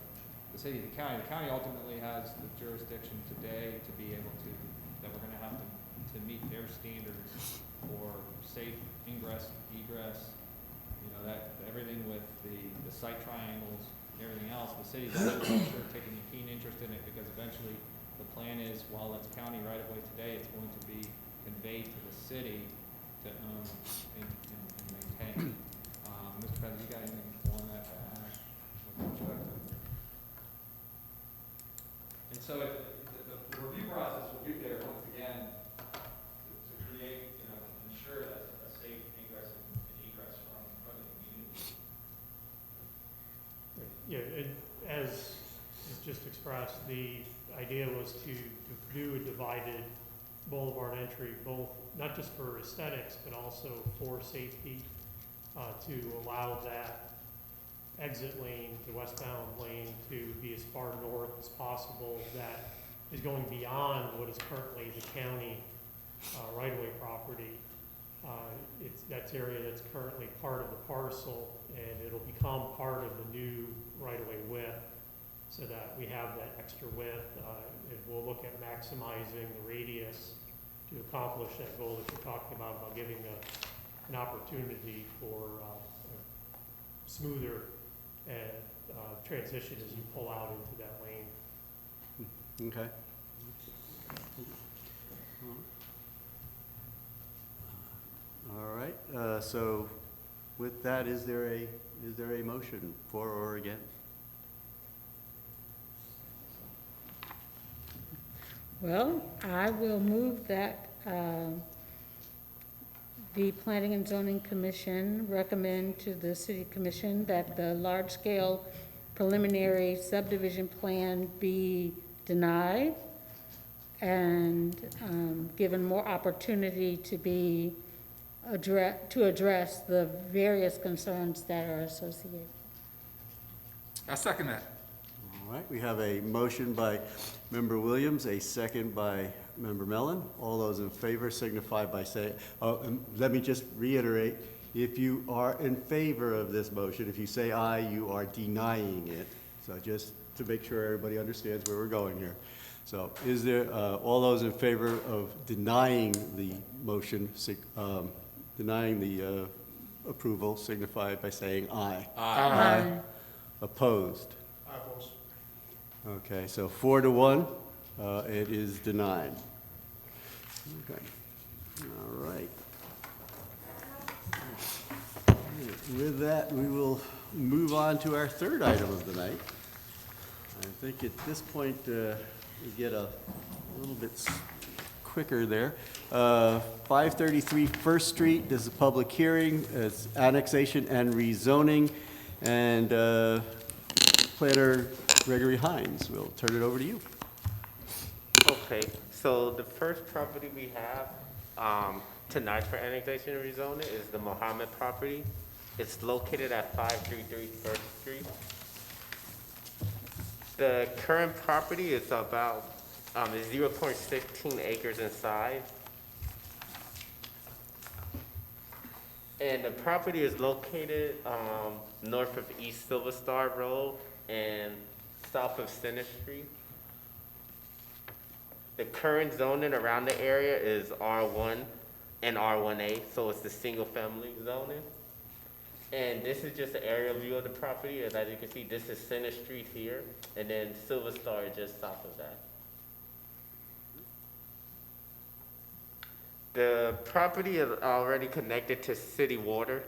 the city and the county. The county ultimately has the jurisdiction today to be able to, that we're going to have to meet their standards for safe ingress, egress, that everything with the site triangles, everything else. The city's also, I'm sure, taking a keen interest in it, because eventually the plan is, while it's county right of way today, it's going to be conveyed to the city to own and maintain. Mr. President, you got anything on that to add? And so the review process will be there once again to create, ensure that a safe ingress and egress from the community. Yeah, as just expressed, the idea was to do a divided boulevard entry, both, not just for aesthetics, but also for safety, to allow that exit lane, the westbound lane, to be as far north as possible. That is going beyond what is currently the county right-of-way property. That's area that's currently part of the parcel, and it'll become part of the new right-of-way width, so that we have that extra width. And we'll look at maximizing the radius to accomplish that goal that you're talking about giving an opportunity for smoother transition as you pull out into that lane. Okay. All right, so with that, is there a motion for or against? Well, I will move that the Planning and Zoning Commission recommend to the City Commission that the large-scale preliminary subdivision plan be denied and given more opportunity to address the various concerns that are associated. I second that. All right, we have a motion by Member Williams, a second by Member Mellon. All those in favor signify by saying, let me just reiterate, if you are in favor of this motion, if you say aye, you are denying it. So just to make sure everybody understands where we're going here. So is there, all those in favor of denying the motion, denying the approval, signify by saying aye. Aye. Opposed? I oppose. Okay, so 4-1, it is denied. Okay, all right. With that, we will move on to our third item of the night. I think at this point, we get a little bit quicker there. 533 First Street, this is a public hearing. It's annexation and rezoning. And Planner Gregory Hines, we'll turn it over to you. Okay, so the first property we have tonight for annexation and rezoning is the Mohammed property. It's located at 533 First Street. The current property is about 0.16 acres in size. And the property is located north of East Silver Star Road and south of Center Street. The current zoning around the area is R1 and R1A, so it's the single-family zoning. And this is just an aerial view of the property. As you can see, this is Center Street here, and then Silver Star is just south of that. The property is already connected to city water,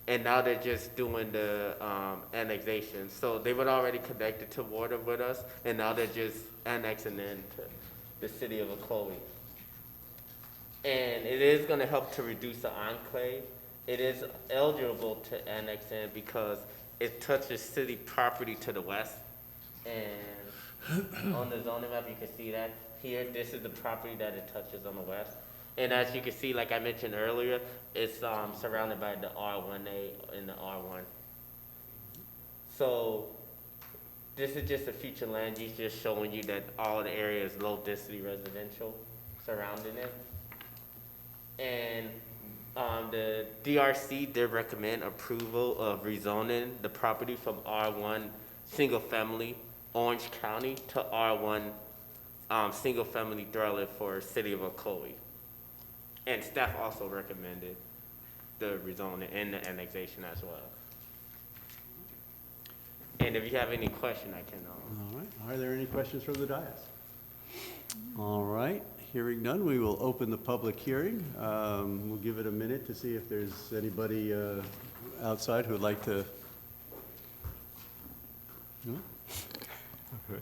and now they're just doing the annexation. So they were already connected to water with us, and now they're just annexing into the city of Ocoee. And it is gonna help to reduce the enclave. It is eligible to annex in because it touches city property to the west. And on the zoning map, you can see that here, this is the property that it touches on the west. And as you can see, like I mentioned earlier, it's surrounded by the R1A and the R1. So this is just a future land use, just showing you that all the area is low density residential surrounding it. And the DRC did recommend approval of rezoning the property from R1 single family Orange County to R1 single family dwelling for city of Ocoee. And staff also recommended the rezoning and the annexation as well. And if you have any question, I can. All right, are there any questions from the dais? All right, hearing none, we will open the public hearing. We'll give it a minute to see if there's anybody outside who would like to. No? Okay.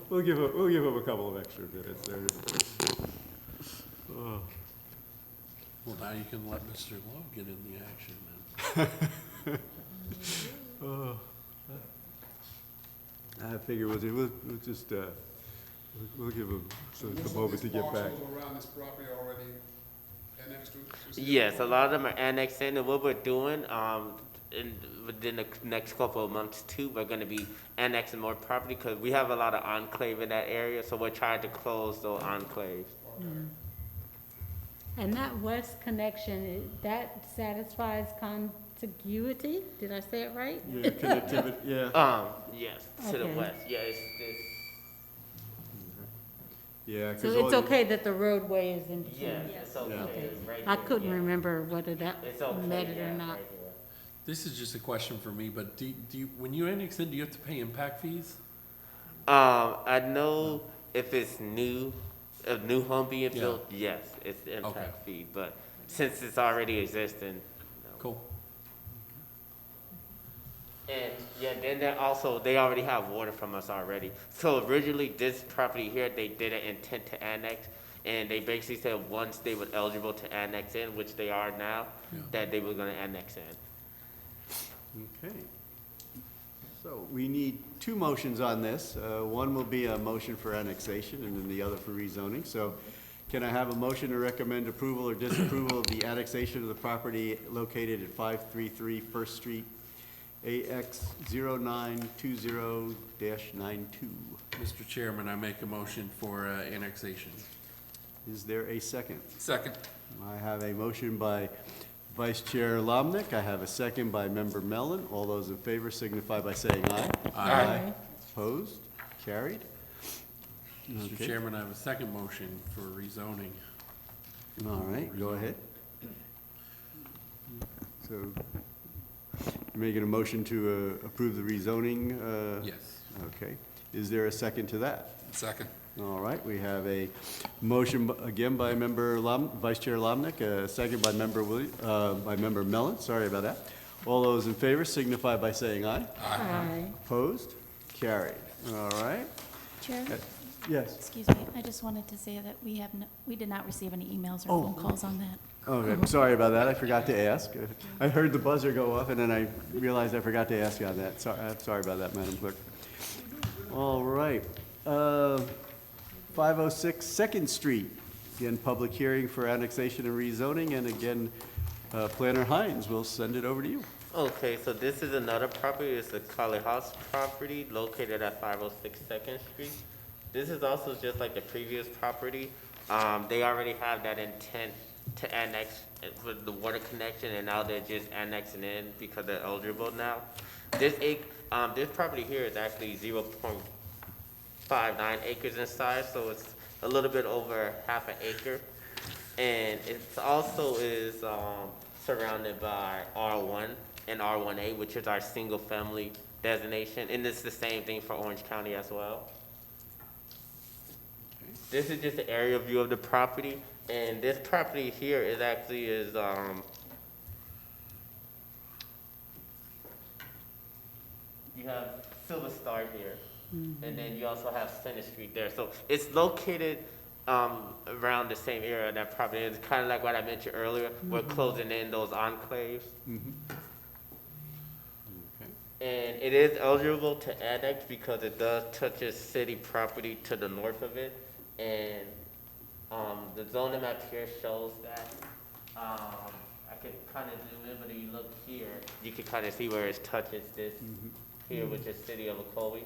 We'll give him a couple of extra minutes there. Oh. Well, now you can let Mr. Lowe get in the action then. Oh. I figure we'll just we'll give him a moment to get back. Around this property already annexed to? Yes, a lot of them are annexed in, and what we're doing within the next couple of months too, we're going to be annexing more property because we have a lot of enclave in that area, so we're trying to close those enclaves. Yeah. And that west connection, that satisfies contiguity? Did I say it right? Yeah, connectivity, yeah. Yes, to the Okay. west. Yeah, it's this. Yeah, So 'cause it's all- okay that the roadway is in between? Yeah, it's okay, Yeah. Okay. right I there, couldn't yeah. remember whether that It's okay, mattered yeah, or not. right here. This is just a question for me, but do you, when you annex in, do you have to pay impact fees? I know if it's a new home being Yeah. built, yes, it's the Okay. impact fee, but since it's already existing, no. Cool. And, yeah, then they already have water from us already. So originally, this property here, they didn't intend to annex, and they basically said once they were eligible to annex in, which they are now, Yeah. that they were gonna annex in. Okay. So we need two motions on this. One will be a motion for annexation and then the other for rezoning. So can I have a motion to recommend approval or disapproval of the annexation of the property located at 533 First Street, AX 0920-92? Mr. Chairman, I make a motion for annexation. Is there a second? Second. I have a motion by Vice Chair Lomnick. I have a second by Member Mellon. All those in favor signify by saying aye. Aye. Opposed? Carried? Mr. Okay. Chairman, I have a second motion for rezoning. All right, go ahead. So, you're making a motion to approve the rezoning? Yes. Okay. Is there a second to that? Second. All right, we have a motion again by Vice Chair Lomnick, a second by Member Mellon, sorry about that. All those in favor signify by saying aye. Aye. Opposed? Carried. All right. Chair, Yes. excuse me, I just wanted to say that we did not receive any emails or phone calls on that. Okay, sorry about that, I forgot to ask. I heard the buzzer go off and then I realized I forgot to ask you on that. Sorry about that, Madam Clerk. All right. 506 Second Street, again, public hearing for annexation and rezoning, and again, Planner Hines, will send it over to you. Okay, so this is another property, it's the College House property located at 506 Second Street. This is also just like the previous property. They already have that intent to annex with the water connection, and now they're just annexing in because they're eligible now. This property here is actually 0.59 acres in size, so it's a little bit over half an acre. And it also is surrounded by R1 and R1A, which is our single-family designation, and it's the same thing for Orange County as well. This is just an aerial view of the property, and this property here is actually you have Silver Star here, and then you also have Center Street there. So it's located around the same area that property is, kind of like what I mentioned earlier. We're closing in those enclaves. And it is eligible to annex because it does touch a city property to the north of it. And the zoning map here shows that. I could kind of zoom in, but if you look here, you can kind of see where it touches this here, which is city of Ocoee.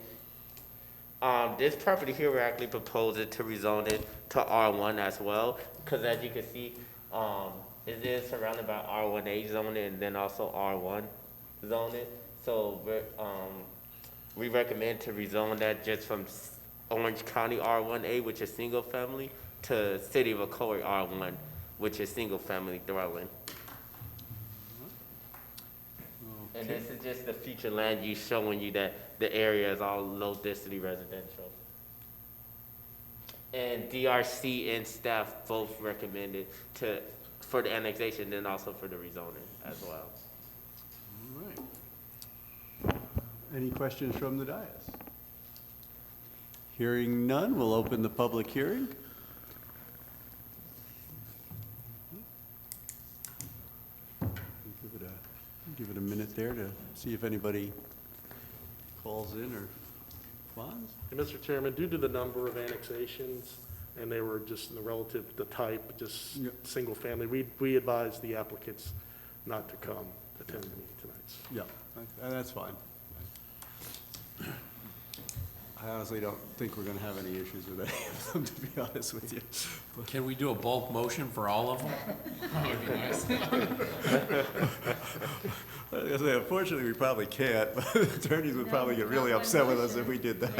This property here, we're actually proposing to rezone it to R1 as well, because as you can see, it is surrounded by R1A zoning and then also R1 zoning. So we recommend to rezone that just from Orange County R1A, which is single family, to City of Ocoee R1, which is single family dwelling. And this is just the future land use showing you that the area is all low density residential. And DRC and staff both recommended for the annexation and also for the rezoning as well. All right. Any questions from the dais? Hearing none, we'll open the public hearing. Give it a minute there to see if anybody calls in or responds. And Mr. Chairman, due to the number of annexations, and they were just in the relative, the type, just single family, we advise the applicants not to come attend the meeting tonight. Yeah, that's fine. I honestly don't think we're gonna have any issues with any of them, to be honest with you. Can we do a bulk motion for all of them? That would be nice. I was gonna say, unfortunately, we probably can't, but attorneys would probably get really upset with us if we did that.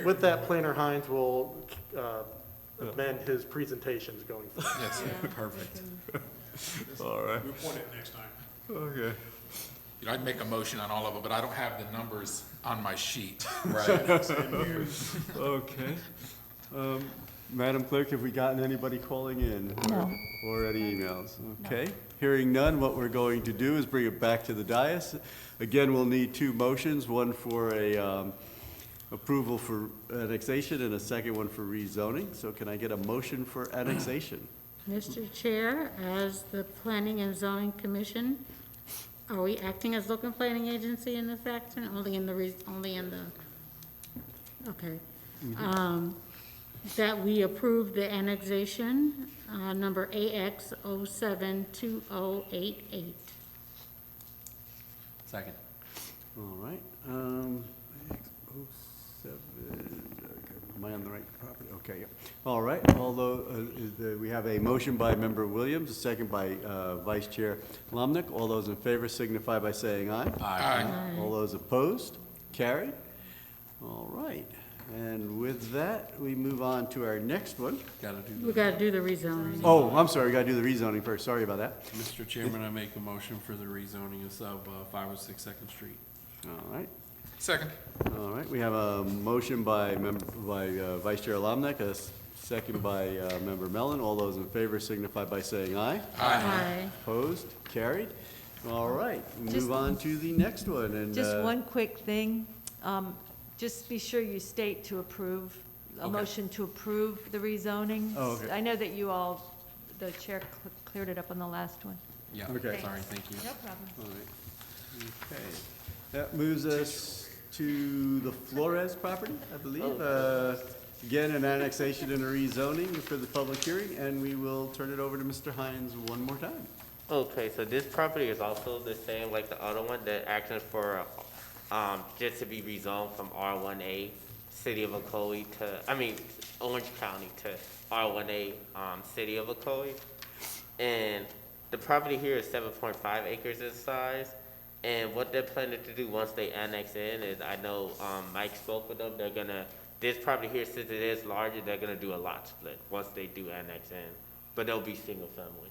With that, Planner Hines will amend his presentations going forward. Yes, perfect. All right, Report it next time. okay. You know, I'd make a motion on all of them, but I don't have the numbers on my sheet. Right. Okay. Madam Clerk, have we gotten anybody calling in? No. Or any emails? Okay. Hearing none, what we're going to do is bring it back to the dais. Again, we'll need two motions, one for a approval for annexation and a second one for rezoning. So can I get a motion for annexation? Mr. Chair, as the Planning and Zoning Commission, are we acting as local planning agency in this action? Only in the, okay. That we approve the annexation, number AX 072088. Second. All right. AX07, am I on the right property? Okay, yeah. All right, although we have a motion by Member Williams, a second by Vice Chair Lomnick. All those in favor signify by saying aye. Aye. All those opposed? Carried. All right. And with that, we move on to our next one. We gotta do the rezoning. Oh, I'm sorry, we gotta do the rezoning first. Sorry about that. Mr. Chairman, I make a motion for the rezoning of 506 Second Street. All right. Second. All right, we have a motion by Vice Chair Lomnick, a second by Member Mellon. All those in favor signify by saying aye. Aye. Opposed? Carried. All right, we Just- move on to the next one. And Just one quick thing, just be sure you state to approve, a Okay. motion to approve the rezoning. Oh, okay. I know that you all, the chair cleared it up on the last one. Yeah, Okay. sorry, thank you. No problem. All right. Okay. That moves us to the Flores property, I believe. Again, an annexation and a rezoning for the public hearing, and we will turn it over to Mr. Hines one more time. Okay, so this property is also the same like the other one, that asking for, just to be rezoned from R1A, City of Ocoee Orange County to R1A, City of Ocoee. And the property here is 7.5 acres in size. And what they're planning to do once they annex in is, I know, Mike spoke with them, this property here, since it is larger, they're gonna do a lot split once they do annex in, but they'll be single family.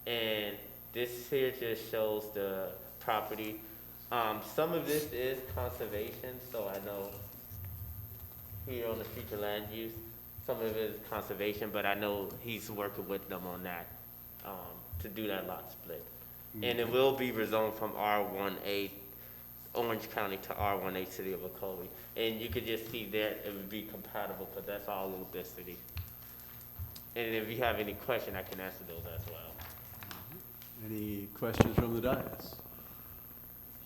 And this here just shows the property. Some of this is conservation, so I know here on the future land use, some of it is conservation, but I know he's working with them on that, to do that lot split. And it will be rezoned from R1A, Orange County, to R1A, City of Ocoee. And you could just see there, it would be compatible, because that's all low density. And if you have any question, I can answer those as well. Any questions from the dais?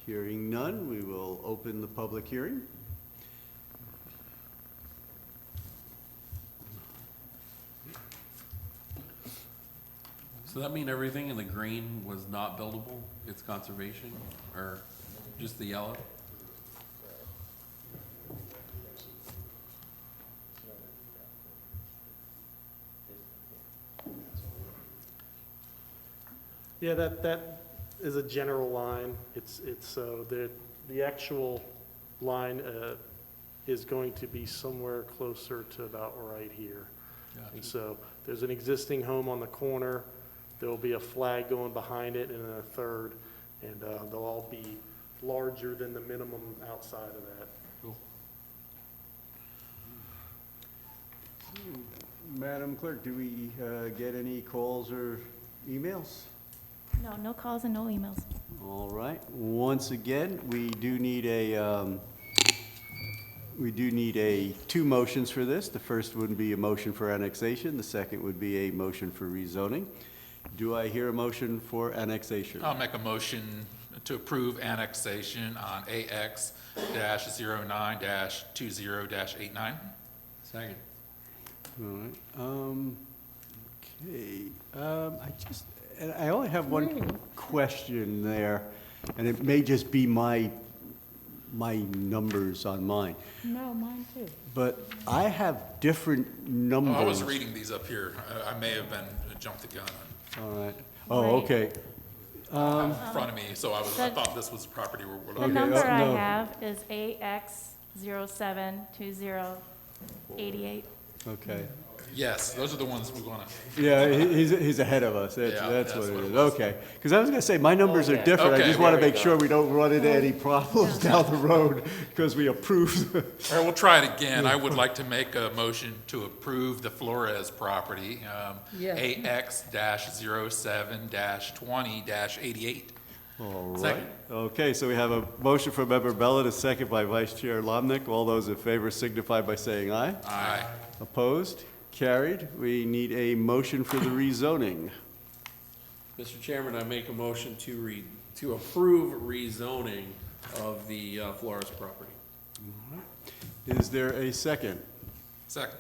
Hearing none, we will open the public hearing. So that mean everything in the green was not buildable? It's conservation, or just the yellow? Yeah, that is a general line. It's the actual line is going to be somewhere closer to about right here. Gotcha. And so there's an existing home on the corner. There will be a flag going behind it, and then a third, and they'll all be larger than the minimum outside of that. Cool. Madam Clerk, do we get any calls or emails? No, no calls and no emails. All right. Once again, we do need two motions for this. The first would be a motion for annexation. The second would be a motion for rezoning. Do I hear a motion for annexation? I'll make a motion to approve annexation on AX-09-20-89. Second. All right. I only have one question there, and it may just be my my numbers on mine, No, mine too. but I have different numbers. I was reading these up here. I may have been jumped the gun All right. Oh, Right. okay. in front of me, so I thought this was the property we're The looking number at. I no. have is AX072088. Okay. Yes, those are the ones we want to. Yeah, he's ahead of us. That's, Yeah, that's that's what what it it is. was. Okay. Because I was gonna say, my numbers are different. I Okay, just want to there we make go. sure we don't run into any problems down the road because we approved. All right, we'll try it again. I would like to make a motion to approve the Flores property, Yes. AX-07-20-88. All right. Second. Okay, so we have a motion from Member Mellon, a second by Vice Chair Lomnick. All those in favor signify by saying aye. Aye. Opposed? Carried. We need a motion for the rezoning. Mr. Chairman, I make a motion to approve rezoning of the Flores property. Is there a second? Second.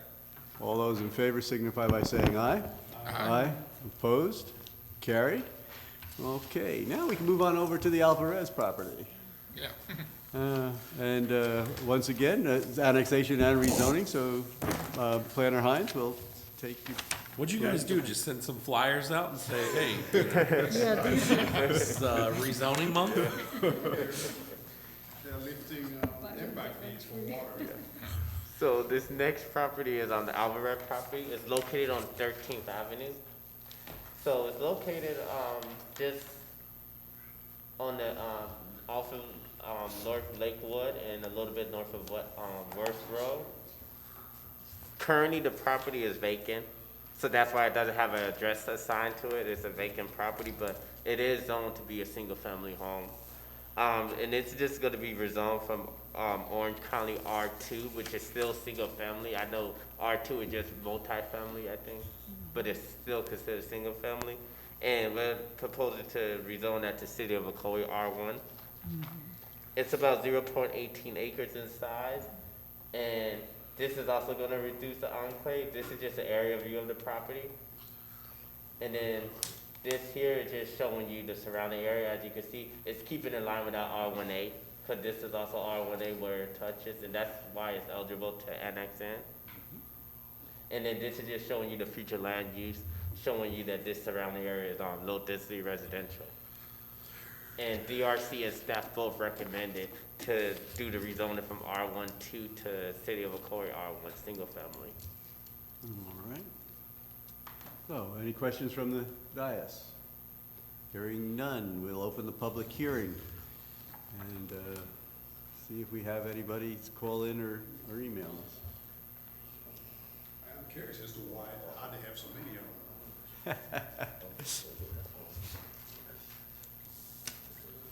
All those in favor signify by saying aye. Aye. Opposed? Carried. Okay, now we can move on over to the Alvarez property. Yeah. Once again, annexation and rezoning, so Planner Hines will take you. What'd you guys do? Just send some flyers out and say, hey, Yeah, these are, it's rezoning month? They're lifting impact fees for water. So this next property is on the Alvarez property. It's located on 13th Avenue. So it's located just on the off of North Lakewood and a little bit north of Worth Road. Currently, the property is vacant, so that's why it doesn't have an address assigned to it. It's a vacant property, but it is zoned to be a single-family home. And it's just going to be rezoned from Orange County R2, which is still single-family. I know R2 is just multi-family, I think, but it's still considered single-family. And we're proposing to rezone that to City of Ocoee R1. It's about 0.18 acres in size, and this is also going to reduce the enclave. This is just an area view of the property. And then this here is just showing you the surrounding area. As you can see, it's keeping in line with our R1A, because this is also R1A where it touches, and that's why it's eligible to annex in. And then this is just showing you the future land use, showing you that this surrounding area is low density residential. And DRC and staff both recommended to do the rezoning from R12 to City of Ocoee R1 single family. All right. So, any questions from the dais? Hearing none, we'll open the public hearing and see if we have anybody call in or email us. I'm curious as to how they have so many of them.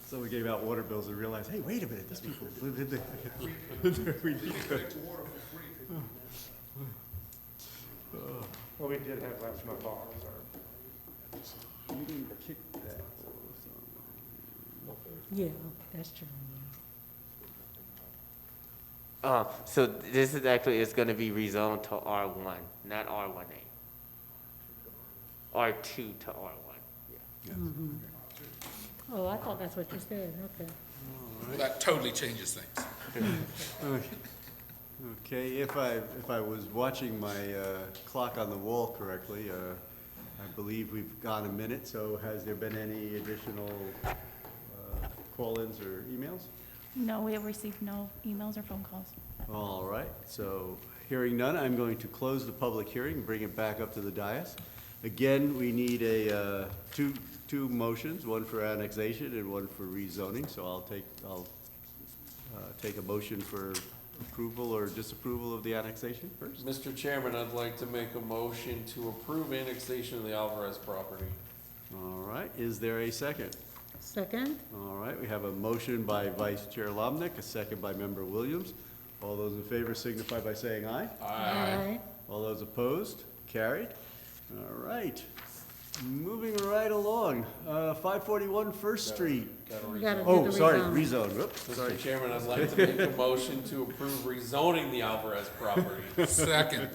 So we gave out water bills and realized, hey, wait a minute, these people live in there. We need to- Collect water for free. Well, we did have last month off, sorry. You didn't kick that. yeah, that's true. So this is actually, it's gonna be rezoned to R1, not R1A. R2 to R1. Oh, I thought that's what you said, okay. That totally changes things. Okay, if I was watching my clock on the wall correctly, I believe we've gone a minute, so has there been any additional call-ins or emails? No, we have received no emails or phone calls. All right, so hearing none, I'm going to close the public hearing and bring it back up to the dais. Again, we need two motions, one for annexation and one for rezoning, so I'll take a motion for approval or disapproval of the annexation first. Mr. Chairman, I'd like to make a motion to approve annexation of the Alvarez property. All right, is there a second? Second? All right, we have a motion by Vice Chair Lomnick, a second by Member Williams. All those in favor signify by saying aye. Aye. All those opposed? Carried. All right, moving right along, 541 First Street. We gotta do Oh, the sorry, rezone. rezone, whoops, sorry. Mr. Chairman, I'd like to make a motion to approve rezoning the Alvarez property. Second.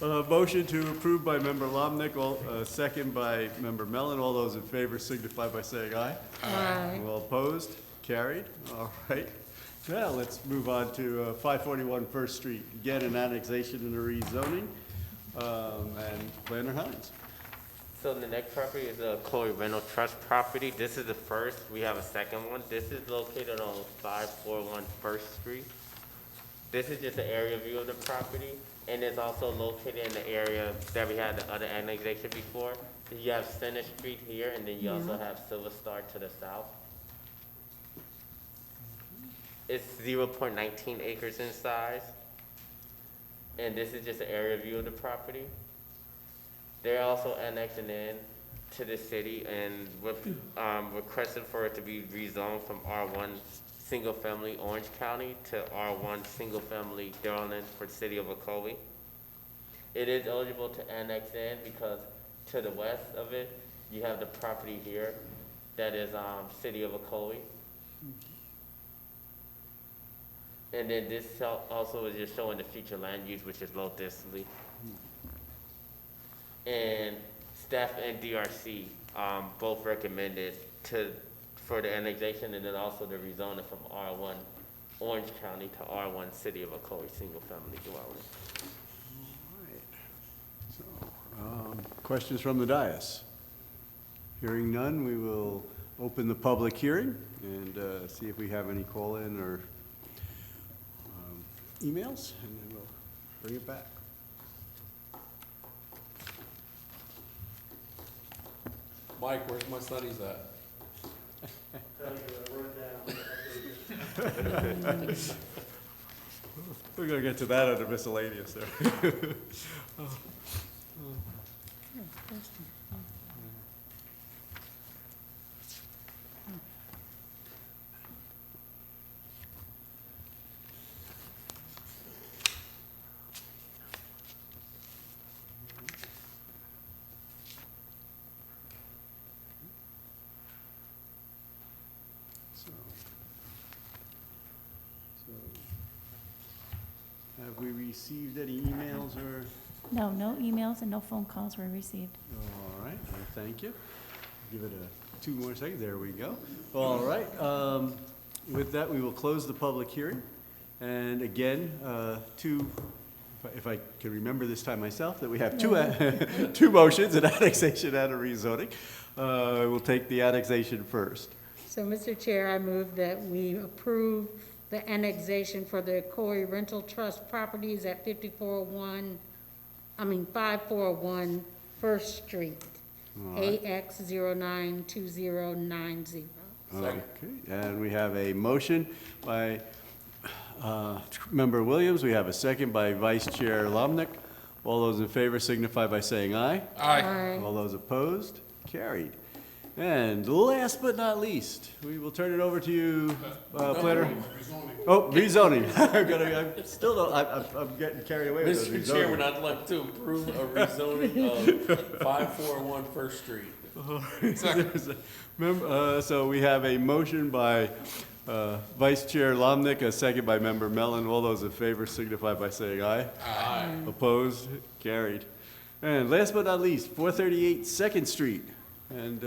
Motion to approve by Member Lomnick, second by Member Mellon. All those in favor signify by saying aye. Aye. All opposed? Carried. All right. Now, let's move on to 541 First Street. Again, an annexation and a rezoning. And Planner Hines. So the next property is the Ocoee Rental Trust property. This is the first. We have a second one. This is located on 541 First Street. This is just an area view of the property, and it's also located in the area that we had the other annexation before. You have Center Street here, and then you also have Silver Star to the south. It's 0.19 acres in size, and this is just an area view of the property. They're also annexing in to the city and requested for it to be rezoned from R1 single family Orange County to R1 single family Darling for the city of Ocoee. It is eligible to annex in because to the west of it, you have the property here that is city of Ocoee. And then this also is just showing the future land use, which is low density. And staff and DRC both recommended for the annexation and then also the rezoning from R1 Orange County to R1 City of Ocoee single family dwelling. All right. So, questions from the dais? Hearing none, we will open the public hearing and see if we have any call-in or emails, and then we'll bring it back. Mike, where's my studies at? We're gonna get to that under miscellaneous there. Have we received any emails or? No, no emails and no phone calls were received. All right, well, thank you. Give it 2 more seconds. There we go. All right. With that, we will close the public hearing. And again, if I can remember this time myself, that we have two motions, an annexation and a rezoning. We'll take the annexation first. So, Mr. Chair, I move that we approve the annexation for the Ocoee Rental Trust properties at 541 First Street, right. AX 092090. Okay, and we have a motion by Member Williams. We have a second by Vice Chair Lomnick. All those in favor signify by saying aye. Aye. All those opposed? Carried. And last but not least, we will turn it over to you, Planner. Oh, rezoning. I'm getting carried away with Mr. those Chairman, rezoning. I'd like to approve a rezoning of 541 First Street. So we have a motion by Vice Chair Lomnick, a second by Member Mellon. All those in favor signify by saying aye. Aye. Opposed? Carried. And last but not least, 438 2nd Street. And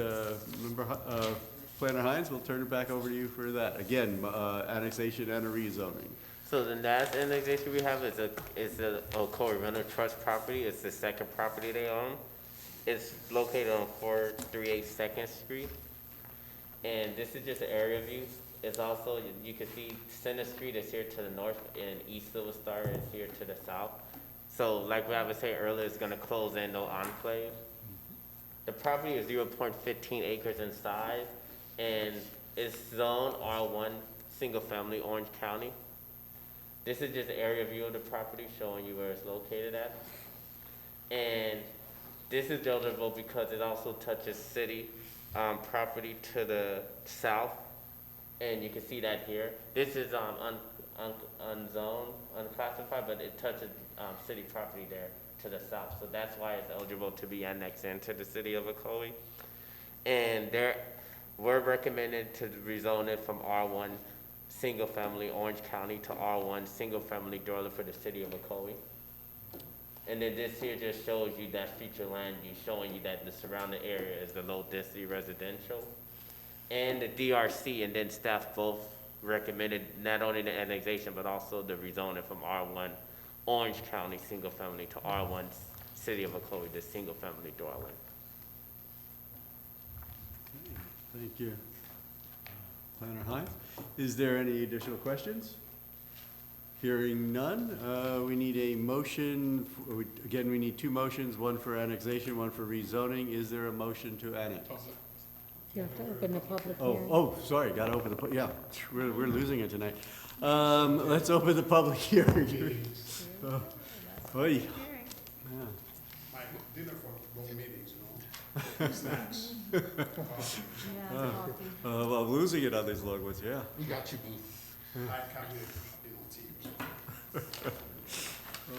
Planner Hines, we'll turn it back over to you for that. Again, annexation and a rezoning. So the last annexation we have is a Ocoee Rental Trust property. It's the second property they own. It's located on 438 2nd Street. And this is just an area view. It's also, you can see Center Street is here to the north and East Silver Star is here to the south. So like what I was saying earlier, it's gonna close in no enclave. The property is 0.15 acres in size, and it's zone R1 single family Orange County. This is just an area view of the property showing you where it's located at. And this is eligible because it also touches city property to the south, and you can see that here. This is unzoned, unclassified, but it touches city property there to the south, so that's why it's eligible to be annexed into the city of Ocoee. And we're recommended to rezone it from R1 single family Orange County to R1 single family dwelling for the city of Ocoee. And then this here just shows you that future land use, showing you that the surrounding area is the low density residential. and the DRC, and then staff both recommended not only the annexation, but also the rezoning from R1 Orange County single family to R1 City of Ocoee, the single family dwelling. Thank you. Planner Hines. Is there any additional questions? Hearing none, we need a motion. Again, we need two motions, one for annexation, one for rezoning. Is there a motion to annex? You have to open the public hearing. Oh, sorry, gotta open the, yeah, we're losing it tonight. Let's open the public hearing. Oy. Yeah. My dinner for both meetings, you know, snacks. Well, I'm losing it on these long ones, yeah. We got you, Booth. I can't get, you know, tea.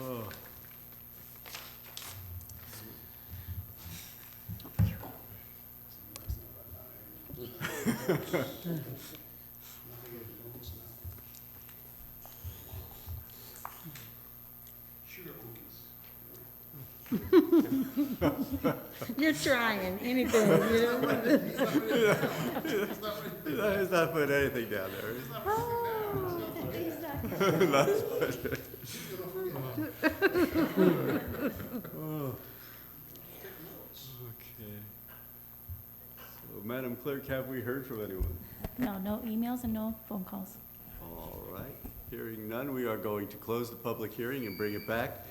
Oh. Sugar cookies. You're trying, anything, you know? He's not putting anything down there. He's not putting Oh. Okay. So, Madam Clerk, have we heard from anyone? No emails and no phone calls. All right. Hearing none, we are going to close the public hearing and bring it back.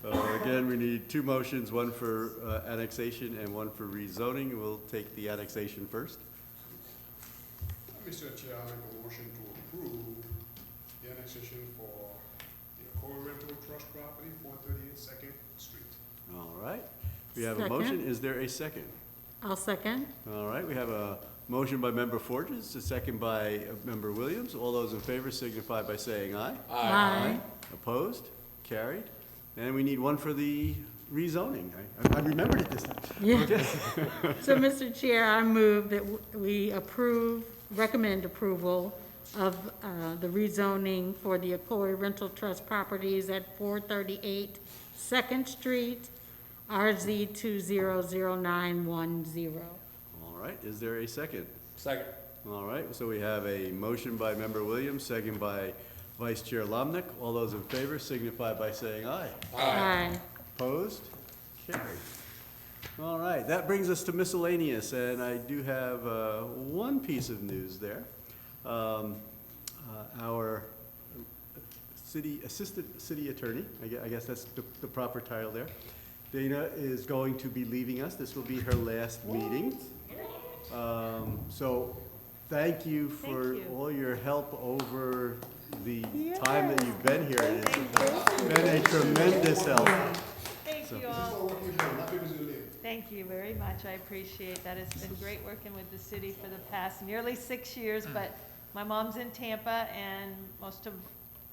Again, we need two motions, one for annexation and one for rezoning. We'll take the annexation first. Mr. Chair, I make a motion to approve the annexation for the Ocoee Rental Trust Property, 438 2nd Street. All right. We have a Second. motion. Is there a second? I'll second. All right. We have a motion by Member Forges, a second by Member Williams. All those in favor signify by saying aye. Aye. Opposed? Carried. And we need one for the rezoning. I remembered it this time. Yeah. So, Mr. Chair, I move that we recommend approval of the rezoning for the Ocoee Rental Trust properties at 438 2nd Street, RZ 200910. All right. Is there a second? Second. All right. So we have a motion by Member Williams, second by Vice Chair Lomnick. All those in favor signify by saying aye. Aye. Opposed? Carried. All right, that brings us to miscellaneous, and I do have one piece of news there. Our assistant city attorney, I guess that's the proper title there, Dana is going to be leaving us. This will be her last meeting. So thank you for all your help over the time that you've been here. It's been a tremendous help. Thank you all. Thank you very much. I appreciate that. It's been great working with the city for the past nearly 6 years, but my mom's in Tampa and most of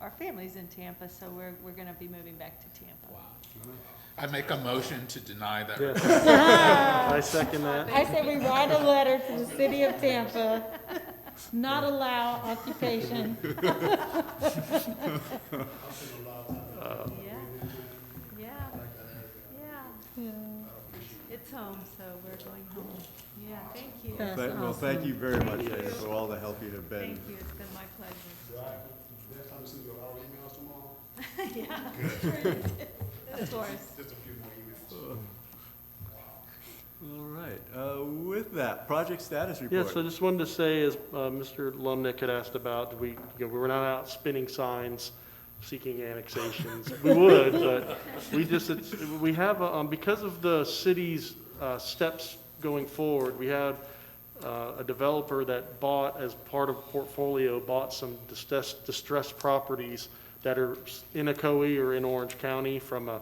our family's in Tampa, so we're going to be moving back to Tampa. Wow. I make a motion to deny that. Yes. I second that. I said we write a letter to the city of Tampa, not allow occupation. It's home, so we're going home. Yeah, thank you. Well, thank you very much, Dana, for all the help you have been. Thank you, it's been my pleasure. Next time you send your our emails tomorrow? Yeah, of course. Just a few more emails. All right, with that, project status report. Yes, I just wanted to say, as Mr. Lumnick had asked about, we were not out spinning signs seeking annexations. We would, but we have, because of the city's steps going forward, we had a developer that bought, as part of a portfolio, bought some distressed properties that are in Ocoee or in Orange County from a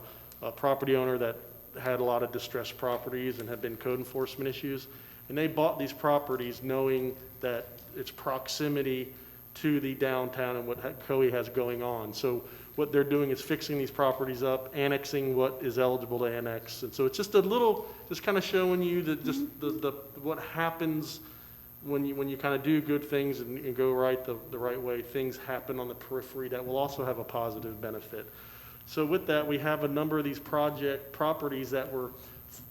property owner that had a lot of distressed properties and had been code enforcement issues. And they bought these properties knowing that its proximity to the downtown and what Ocoee has going on. So what they're doing is fixing these properties up, annexing what is eligible to annex. And so it's just a little, just kind of showing you that just what happens when you kind of do good things and go the right way. Things happen on the periphery that will also have a positive benefit. So with that, we have a number of these properties that were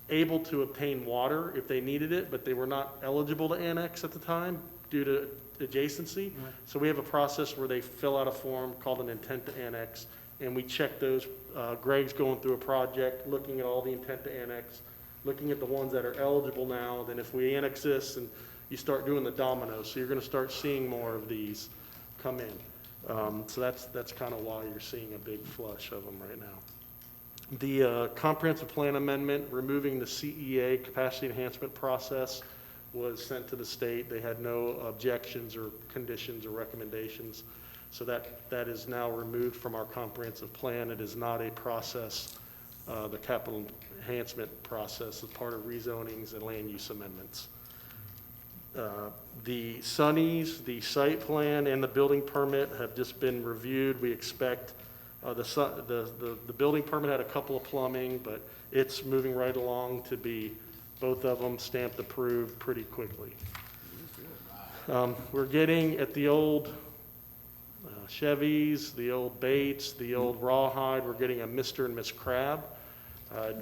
able to obtain water if they needed it, but they were not eligible to annex at the time due to adjacency. So we have a process where they fill out a form called an intent to annex, and we check those. Greg's going through a project, looking at all the intent to annex, looking at the ones that are eligible now. Then if we annex this, and you start doing the dominoes, so you're going to start seeing more of these come in. So that's kind of why you're seeing a big flush of them right now. The comprehensive plan amendment, removing the CEA, capacity enhancement process, was sent to the state. They had no objections or conditions or recommendations. So that is now removed from our comprehensive plan. It is not a process, the capital enhancement process is part of rezonings and land use amendments. The Sunnies, the site plan, and the building permit have just been reviewed. We expect the building permit had a couple of plumbing, but it's moving right along to be both of them stamped approved pretty quickly. We're getting at the old Chevys, the old Bates, the old Rawhide, we're getting a Mr. and Miss Crab.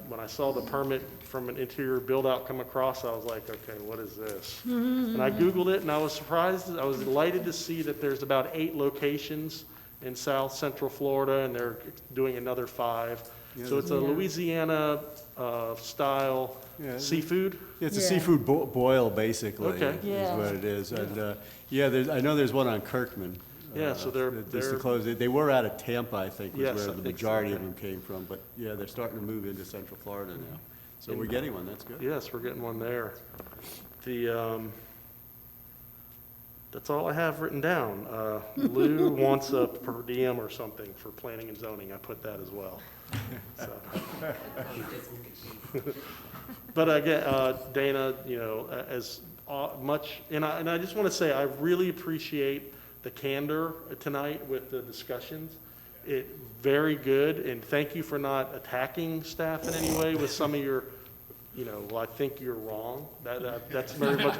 When I saw the permit from an interior build out come across, I was like, okay, what is this? And I Googled it and I was surprised. I was delighted to see that there's about 8 locations in South Central Florida, and they're doing another 5. Yeah, so it's a Louisiana style seafood. It's a seafood boil, basically, Okay. is what it is. And I know there's one on Kirkman. Yeah, so they're close. They were out of Tampa, I think, was Yes, where I the think majority so. of them came from. But yeah, they're starting to move into Central Florida now. So we're getting one. That's good. Yes, we're getting one there. That's all I have written down. Lou wants a per diem or something for planning and zoning. I put that as well. So. But again, Dana, as much, and I just want to say I really appreciate the candor tonight with the discussions. Very good, and thank you for not attacking staff in any way with some of your, well, I think you're wrong. That's very much,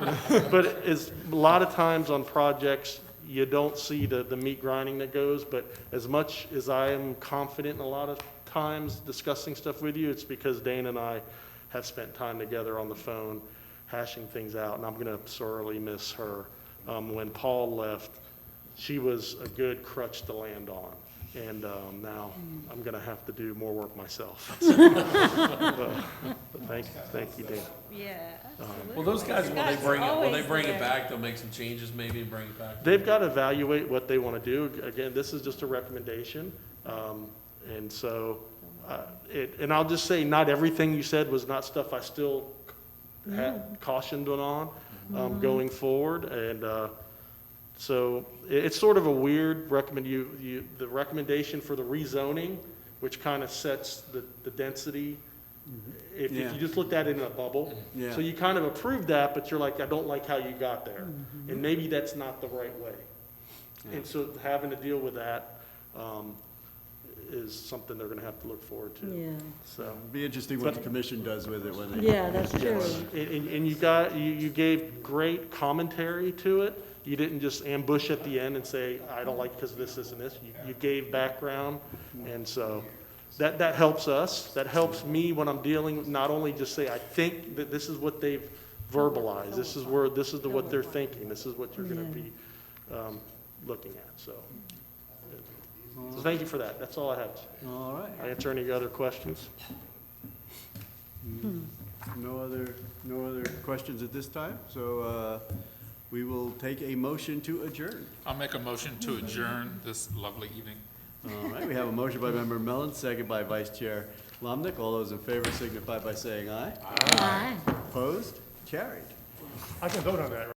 but it's a lot of times on projects, you don't see the meat grinding that goes, but as much as I am confident in a lot of times discussing stuff with you, it's because Dana and I have spent time together on the phone, hashing things out, and I'm gonna sorely miss her. When Paul left, she was a good crutch to land on. And now I'm going to have to do more work myself. But thank you, Dan. Yeah. Well, those guys, when they bring it back, they'll make some changes maybe and bring it back. They've got to evaluate what they want to do. Again, this is just a recommendation. And so, and I'll just say, not everything you said was not stuff I still had cautioned on going forward. And so it's sort of a weird the recommendation for the rezoning, which kind of sets the density. If you just looked at it in a bubble. So you kind of approved that, but you're like, I don't like how you got there. And maybe that's not the right way. And so having to deal with that is something they're going to have to look forward to. Yeah. So It'll be interesting what the commission does with it when they. Yeah, that's true. And you gave great commentary to it. You didn't just ambush at the end and say, I don't like because of this and this. You gave background, and so that helps us. That helps me when I'm dealing, not only just say, I think that this is what they've verbalized. This is what they're thinking. This is what you're going to be looking at. So thank you for that. That's all I have. All right. I answer any other questions? No other questions at this time. So we will take a motion to adjourn. I'll make a motion to adjourn this lovely evening. All right, we have a motion by Member Mellon, second by Vice Chair Lomnick. All those in favor signify by saying aye. Aye. Opposed? Carried. I can vote on that, right?